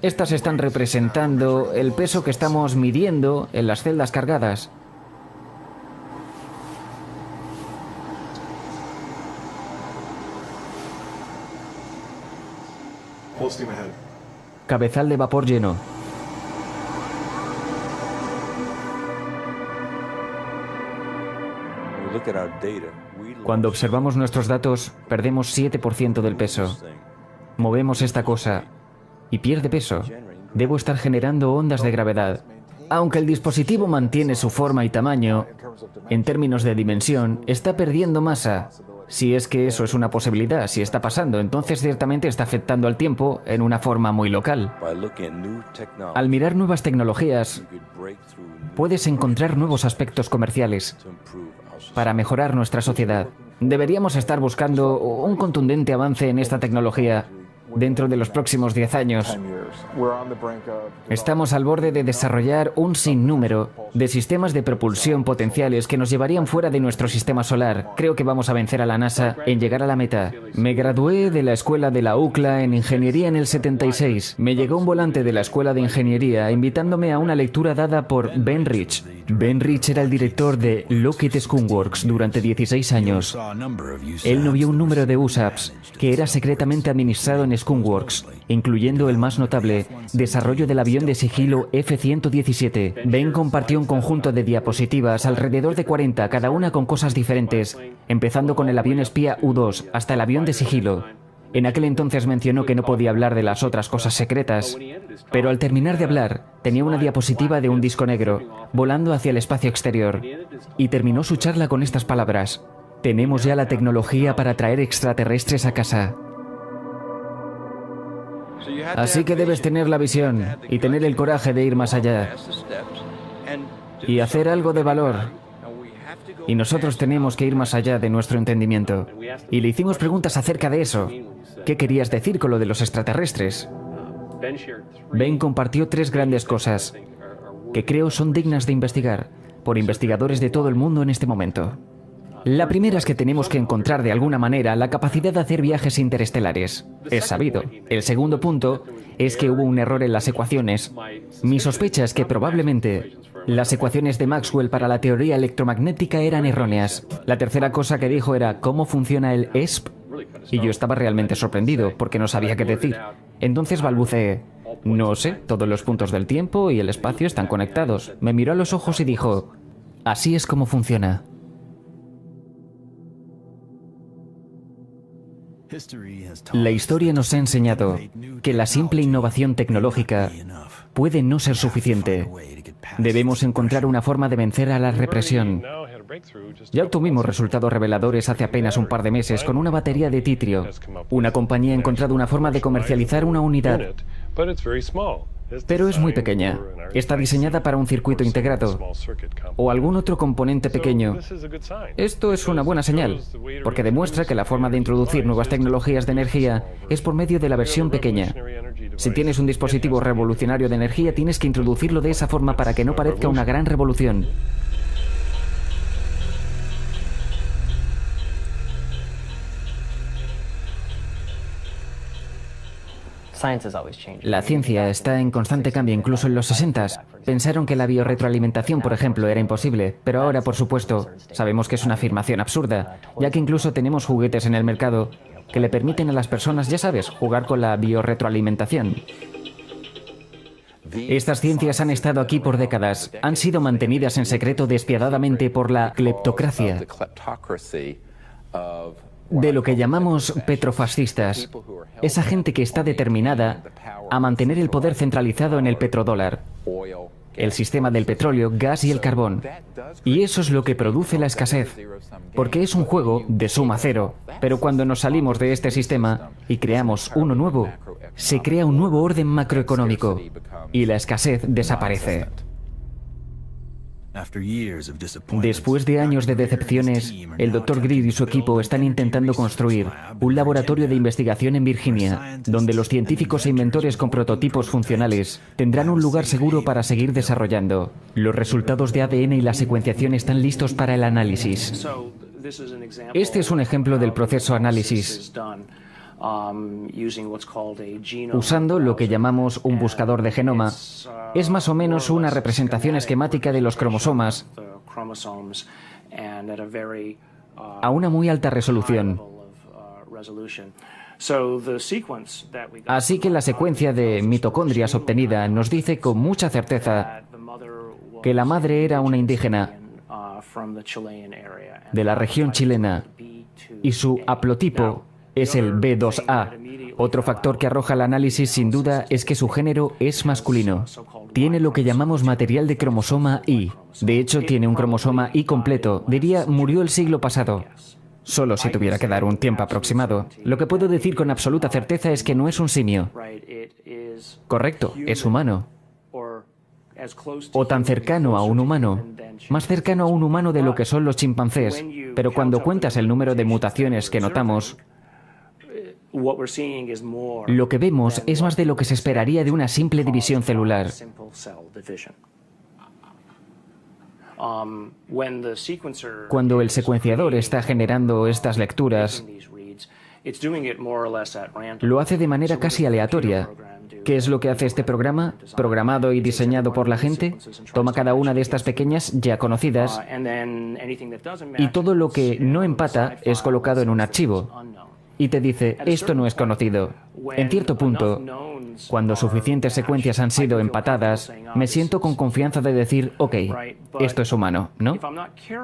Estas están representando el peso que estamos midiendo en las celdas cargadas. Cabezal de vapor lleno. Cuando observamos nuestros datos, perdemos 7% del peso. Movemos esta cosa y pierde peso. Debo estar generando ondas de gravedad. Aunque el dispositivo mantiene su forma y tamaño, en términos de dimensión, está perdiendo masa. Si es que eso es una posibilidad, si está pasando, entonces ciertamente está afectando al tiempo en una forma muy local. Al mirar nuevas tecnologías, puedes encontrar nuevos aspectos comerciales para mejorar nuestra sociedad. Deberíamos estar buscando un contundente avance en esta tecnología dentro de los próximos 10 años. Estamos al borde de desarrollar un sinnúmero de sistemas de propulsión potenciales que nos llevarían fuera de nuestro sistema solar. Creo que vamos a vencer a la NASA en llegar a la meta. Me gradué de la escuela de la UCLA en ingeniería en el 76. Me llegó un volante de la escuela de ingeniería invitándome a una lectura dada por Ben Rich. Ben Rich era el director de Lockheed Skoneworks durante 16 años. Él no vio un número de USAPs que era secretamente administrado en Skoneworks, incluyendo el más notable, desarrollo del avión de sigilo F-117. Ben compartió un conjunto de diapositivas, alrededor de 40, cada una con cosas diferentes, empezando con el avión espía U-2 hasta el avión de sigilo. En aquel entonces mencionó que no podía hablar de las otras cosas secretas, pero al terminar de hablar, tenía una diapositiva de un disco negro, volando hacia el espacio exterior, y terminó su charla con estas palabras: tenemos ya la tecnología para traer extraterrestres a casa. Así que debes tener la visión y tener el coraje de ir más allá y hacer algo de valor. Y nosotros tenemos que ir más allá de nuestro entendimiento. Y le hicimos preguntas acerca de eso. ¿Qué querías decir con lo de los extraterrestres? Ben compartió 3 grandes cosas que creo son dignas de investigar por investigadores de todo el mundo en este momento. La primera es que tenemos que encontrar de alguna manera la capacidad de hacer viajes interestelares. Es sabido. El segundo punto es que hubo un error en las ecuaciones. Mi sospecha es que probablemente Las ecuaciones de Maxwell para la teoría electromagnética eran erróneas. La tercera cosa que dijo era ¿cómo funciona el ESP? Y yo estaba realmente sorprendido porque no sabía qué decir. Entonces balbuceé. No sé, todos los puntos del tiempo y el espacio están conectados. Me miró a los ojos y dijo, así es como funciona. La historia nos ha enseñado que la simple innovación tecnológica puede no ser suficiente. Debemos encontrar una forma de vencer a la represión. Ya obtuvimos resultados reveladores hace apenas un par de meses con una batería de titrio. Una compañía ha encontrado una forma de comercializar una unidad, pero es muy pequeña. Está diseñada para un circuito integrado o algún otro componente pequeño. Esto es una buena señal, porque demuestra que la forma de introducir nuevas tecnologías de energía es por medio de la versión pequeña. Si tienes un dispositivo revolucionario de energía, tienes que introducirlo de esa forma para que no parezca una gran revolución. La ciencia está en constante cambio, incluso en los 60s. Pensaron que la biorretroalimentación, por ejemplo, era imposible, pero ahora, por supuesto, sabemos que es una afirmación absurda, ya que incluso tenemos juguetes en el mercado que le permiten a las personas, ya sabes, jugar con la biorretroalimentación. Estas ciencias han estado aquí por décadas, han sido mantenidas en secreto despiadadamente por la cleptocracia de lo que llamamos petrofascistas, esa gente que está determinada a mantener el poder centralizado en el petrodólar, el sistema del petróleo, gas y el carbón. Y eso es lo que produce la escasez, porque es un juego de suma cero. Pero cuando nos salimos de este sistema y creamos uno nuevo, se crea un nuevo orden macroeconómico y la escasez desaparece. Después de años de decepciones, el Dr. Greer y su equipo están intentando construir un laboratorio de investigación en Virginia, donde los científicos e inventores con prototipos funcionales tendrán un lugar seguro para seguir desarrollando. Los resultados de ADN y la secuenciación están listos para el análisis. Este es un ejemplo del proceso análisis. Usando lo que llamamos un buscador de genoma, es más o menos una representación esquemática de los cromosomas a una muy alta resolución. Así que la secuencia de mitocondrias obtenida nos dice con mucha certeza que la madre era una indígena de la región chilena y su haplotipo es el B2A. Otro factor que arroja el análisis sin duda es que su género es masculino. Tiene lo que llamamos material de cromosoma Y. De hecho, tiene un cromosoma Y completo. Diría, murió el siglo pasado. Solo si tuviera que dar un tiempo aproximado. Lo que puedo decir con absoluta certeza es que no es un simio. Correcto, es humano. O tan cercano a un humano. Más cercano a un humano de lo que son los chimpancés. Pero cuando cuentas el número de mutaciones que notamos, lo que vemos es más de lo que se esperaría de una simple división celular. Cuando el secuenciador está generando estas lecturas, lo hace de manera casi aleatoria. ¿Qué es lo que hace este programa, programado y diseñado por la gente? Toma cada una de estas pequeñas ya conocidas y todo lo que no empata es colocado en un archivo. Y te dice, esto no es conocido. En cierto punto, cuando suficientes secuencias han sido empatadas, me siento con confianza de decir, ok, esto es humano, ¿no?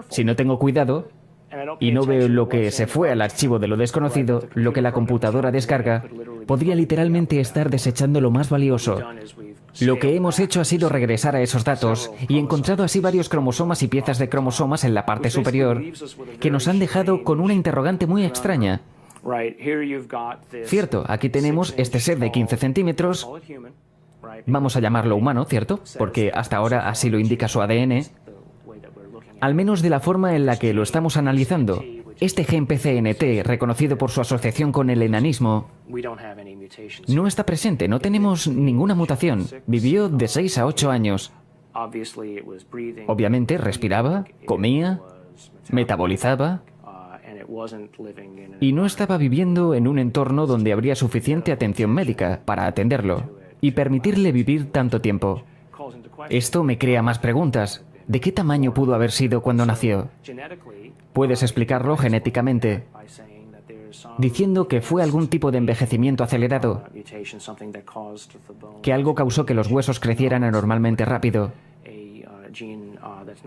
Si no tengo cuidado y no veo lo que se fue al archivo de lo desconocido, lo que la computadora descarga, podría literalmente estar desechando lo más valioso. Lo que hemos hecho ha sido regresar a esos datos y encontrado así varios cromosomas y piezas de cromosomas en la parte superior que nos han dejado con una interrogante muy extraña. Cierto, aquí tenemos este ser de 15 centímetros, vamos a llamarlo humano, ¿cierto? Porque hasta ahora así lo indica su ADN, al menos de la forma en la que lo estamos analizando. Este gen PCNT, reconocido por su asociación con el enanismo, no está presente, no tenemos ninguna mutación. Vivió de 6 a 8 años. Obviamente respiraba, comía, metabolizaba, y no estaba viviendo en un entorno donde habría suficiente atención médica para atenderlo y permitirle vivir tanto tiempo. Esto me crea más preguntas. ¿De qué tamaño pudo haber sido cuando nació? Puedes explicarlo genéticamente, diciendo que fue algún tipo de envejecimiento acelerado, que algo causó que los huesos crecieran anormalmente rápido.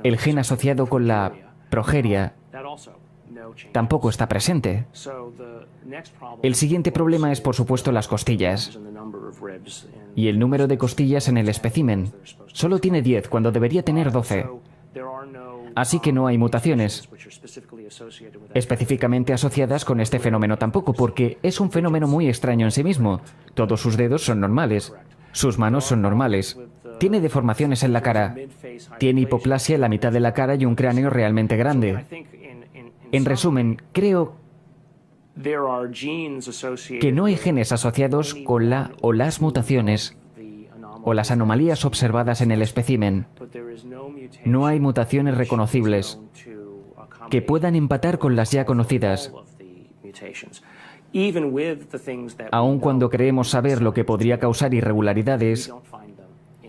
El gen asociado con la progeria tampoco está presente. El siguiente problema es, por supuesto, las costillas y el número de costillas en el espécimen. Solo tiene 10 cuando debería tener 12. Así que no hay mutaciones específicamente asociadas con este fenómeno tampoco, porque es un fenómeno muy extraño en sí mismo. Todos sus dedos son normales, sus manos son normales. Tiene deformaciones en la cara, tiene hipoplasia en la mitad de la cara y un cráneo realmente grande. En resumen, creo que no hay genes asociados con la o las mutaciones o las anomalías observadas en el espécimen. No hay mutaciones reconocibles que puedan empatar con las ya conocidas. Aun cuando creemos saber lo que podría causar irregularidades,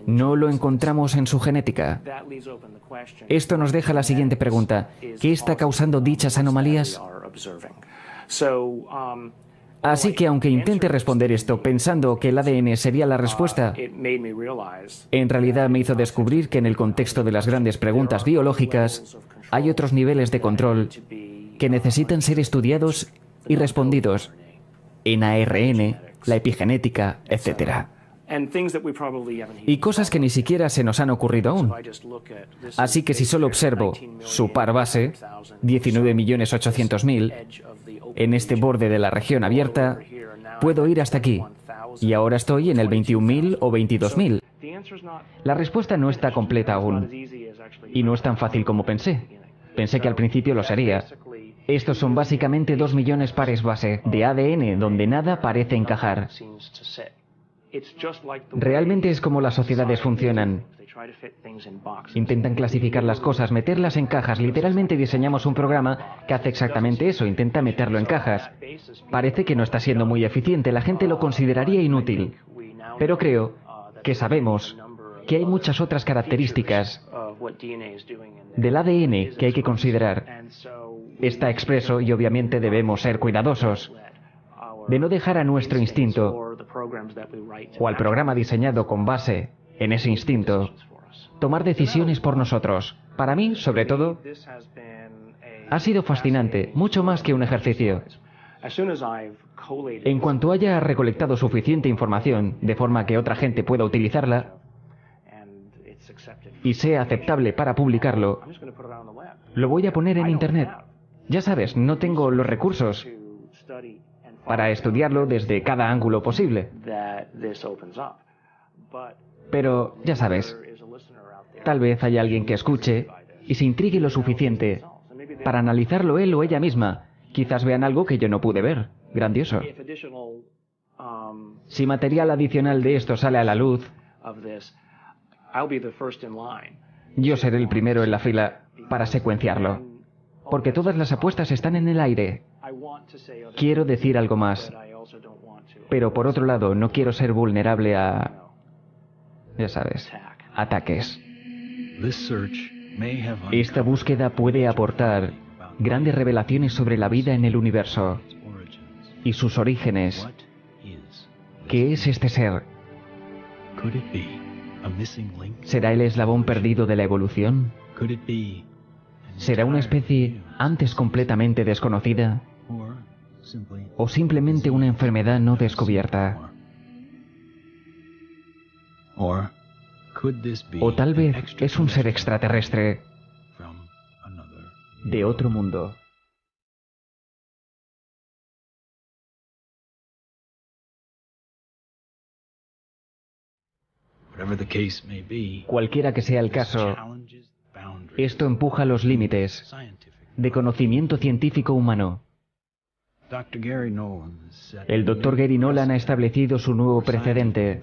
no lo encontramos en su genética. Esto nos deja la siguiente pregunta: ¿qué está causando dichas anomalías? Así que aunque intente responder esto pensando que el ADN sería la respuesta, en realidad me hizo descubrir que en el contexto de las grandes preguntas biológicas hay otros niveles de control que necesitan ser estudiados y respondidos en ARN, la epigenética, etc. Y cosas que ni siquiera se nos han ocurrido aún. Así que si solo observo su par base, 19.800.000, en este borde de la región abierta, puedo ir hasta aquí. Y ahora estoy en el 21.000 o 22.000. La respuesta no está completa aún. Y no es tan fácil como pensé. Pensé que al principio lo sería. Estos son básicamente 2 millones pares base de ADN donde nada parece encajar. Realmente es como las sociedades funcionan. Intentan clasificar las cosas, meterlas en cajas. Literalmente diseñamos un programa que hace exactamente eso, intenta meterlo en cajas. Parece que no está siendo muy eficiente, la gente lo consideraría inútil. Pero creo que sabemos que hay muchas otras características del ADN que hay que considerar. Está expreso y obviamente debemos ser cuidadosos de no dejar a nuestro instinto o al programa diseñado con base en ese instinto tomar decisiones por nosotros. Para mí, sobre todo, ha sido fascinante, mucho más que un ejercicio. En cuanto haya recolectado suficiente información de forma que otra gente pueda utilizarla y sea aceptable para publicarlo, lo voy a poner en Internet. Ya sabes, no tengo los recursos para estudiarlo desde cada ángulo posible. Pero, ya sabes, tal vez haya alguien que escuche y se intrigue lo suficiente para analizarlo él o ella misma. Quizás vean algo que yo no pude ver. Grandioso. Si material adicional de esto sale a la luz, yo seré el primero en la fila para secuenciarlo. Porque todas las apuestas están en el aire. Quiero decir algo más. Pero por otro lado, no quiero ser vulnerable a... ya sabes, ataques. Esta búsqueda puede aportar grandes revelaciones sobre la vida en el universo y sus orígenes. ¿Qué es este ser? ¿Será el eslabón perdido de la evolución? ¿Será una especie antes completamente desconocida? ¿O simplemente una enfermedad no descubierta? O tal vez es un ser extraterrestre de otro mundo. Cualquiera que sea el caso, esto empuja los límites de conocimiento científico humano. El Dr. Gary Nolan ha establecido su nuevo precedente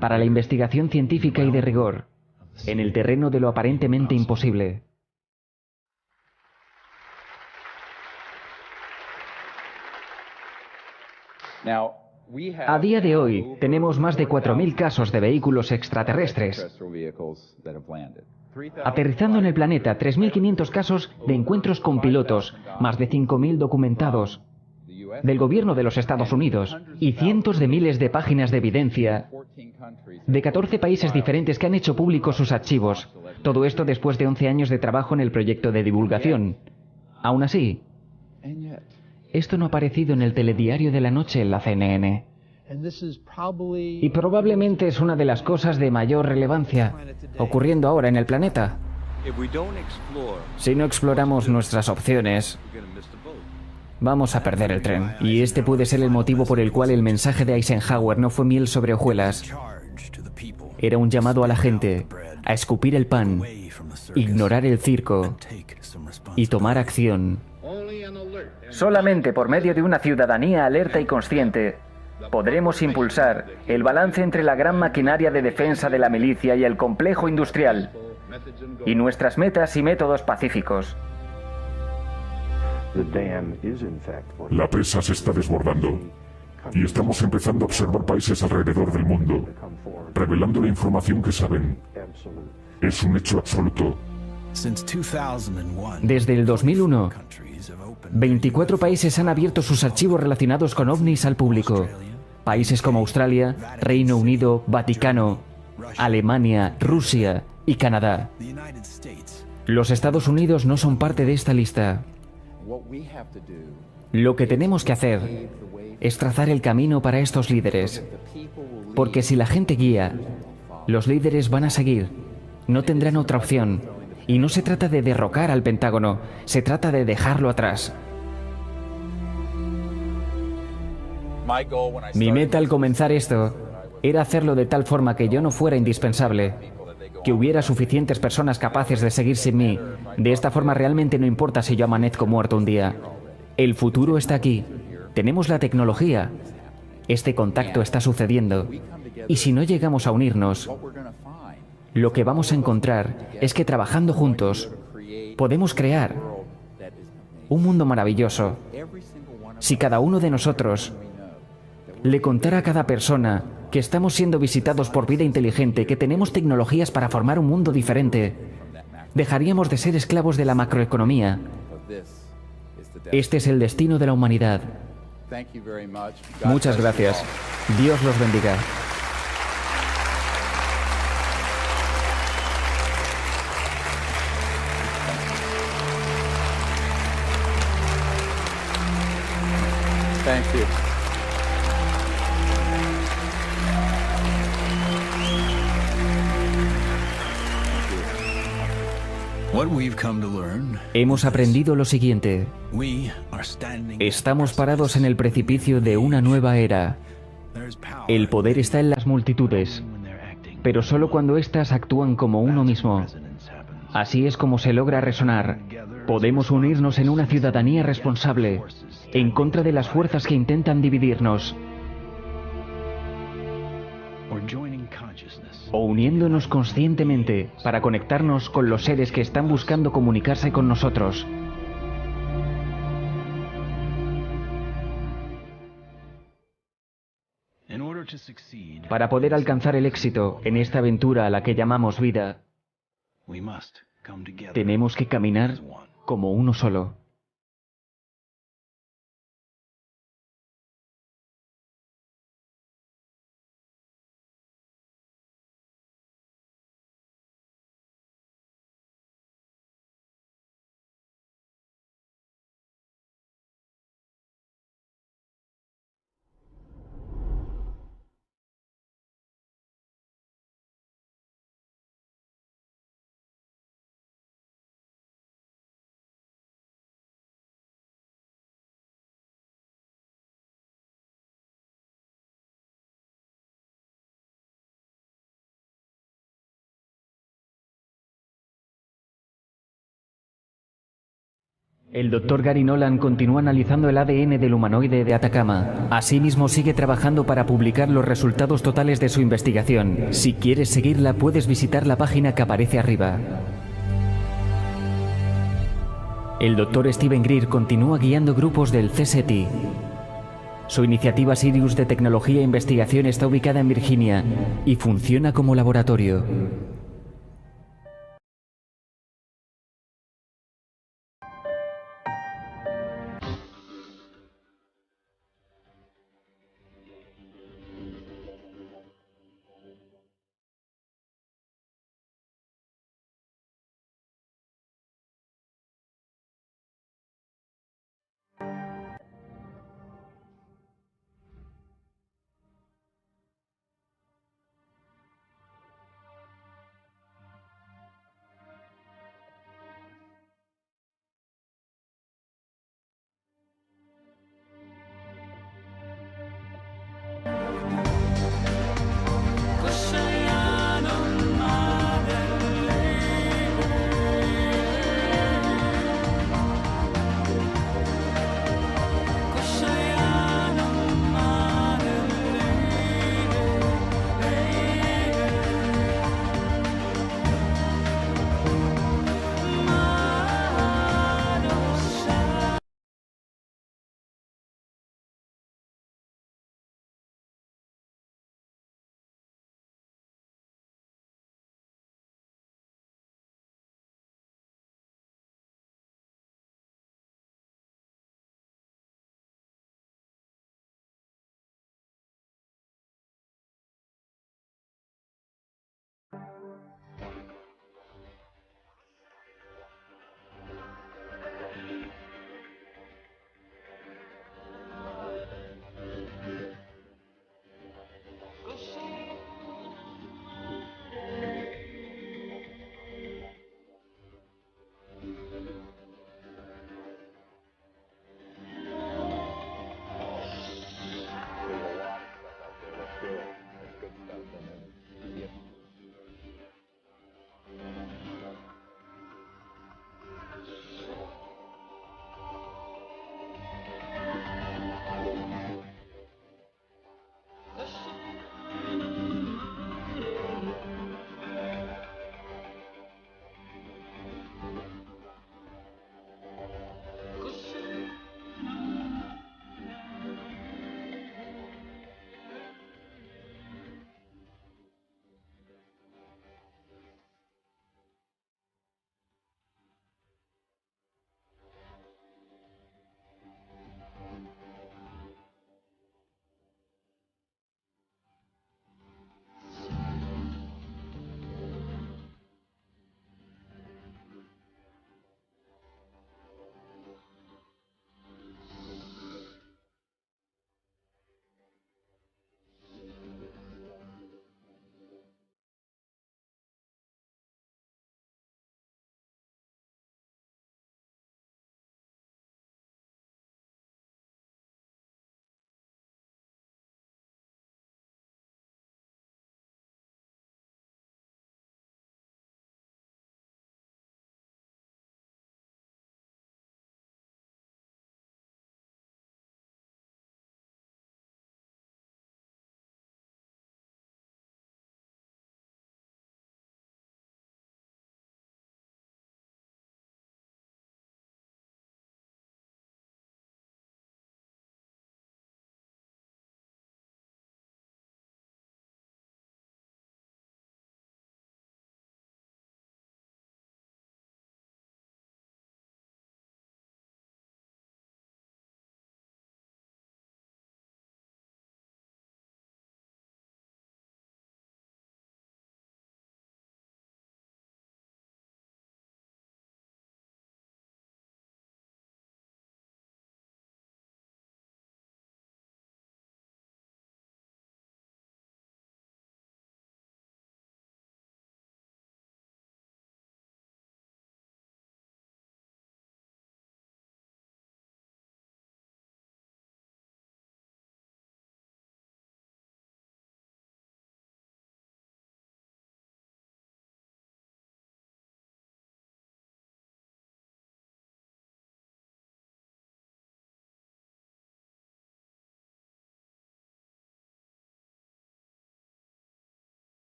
para la investigación científica y de rigor en el terreno de lo aparentemente imposible. A día de hoy, tenemos más de 4.000 casos de vehículos extraterrestres aterrizando en el planeta, 3.500 casos de encuentros con pilotos, más de 5.000 documentados del gobierno de los Estados Unidos y cientos de miles de páginas de evidencia de 14 países diferentes que han hecho públicos sus archivos. Todo esto después de 11 años de trabajo en el proyecto de divulgación. Aún así, esto no ha aparecido en el telediario de la noche en la CNN. Y probablemente es una de las cosas de mayor relevancia ocurriendo ahora en el planeta. Si no exploramos nuestras opciones, vamos a perder el tren. Y este puede ser el motivo por el cual el mensaje de Eisenhower no fue miel sobre hojuelas. Era un llamado a la gente a escupir el pan, ignorar el circo y tomar acción. Solamente por medio de una ciudadanía alerta y consciente podremos impulsar el balance entre la gran maquinaria de defensa de la milicia y el complejo industrial, y nuestras metas y métodos pacíficos. La presa se está desbordando y estamos empezando a observar países alrededor del mundo, revelando la información que saben. Es un hecho absoluto. Desde el 2001, 24 países han abierto sus archivos relacionados con ovnis al público. Países como Australia, Reino Unido, Vaticano, Alemania, Rusia y Canadá. Los Estados Unidos no son parte de esta lista. Lo que tenemos que hacer es trazar el camino para estos líderes. Porque si la gente guía, los líderes van a seguir. No tendrán otra opción. Y no se trata de derrocar al Pentágono, se trata de dejarlo atrás. Mi meta al comenzar esto era hacerlo de tal forma que yo no fuera indispensable, que hubiera suficientes personas capaces de seguir sin mí. De esta forma realmente no importa si yo amanezco muerto un día. El futuro está aquí. Tenemos la tecnología. Este contacto está sucediendo. Y si no llegamos a unirnos, lo que vamos a encontrar es que trabajando juntos podemos crear un mundo maravilloso. Si cada uno de nosotros le contara a cada persona que estamos siendo visitados por vida inteligente, que tenemos tecnologías para formar un mundo diferente, dejaríamos de ser esclavos de la macroeconomía. Este es el destino de la humanidad. Muchas gracias. Dios los bendiga. Thank you. Hemos aprendido lo siguiente. Estamos parados en el precipicio de una nueva era. El poder está en las multitudes, pero solo cuando éstas actúan como uno mismo. Así es como se logra resonar. Podemos unirnos en una ciudadanía responsable, en contra de las fuerzas que intentan dividirnos. O uniéndonos conscientemente para conectarnos con los seres que están buscando comunicarse con nosotros. Para poder alcanzar el éxito en esta aventura a la que llamamos vida, tenemos que caminar como uno solo. El Dr. Gary Nolan continúa analizando el ADN del humanoide de Atacama. Asimismo, sigue trabajando para publicar los resultados totales de su investigación. Si quieres seguirla, puedes visitar la página que aparece arriba. El Dr. Steven Greer continúa guiando grupos del CSETI. Su iniciativa Sirius de tecnología e investigación está ubicada en Virginia y funciona como laboratorio.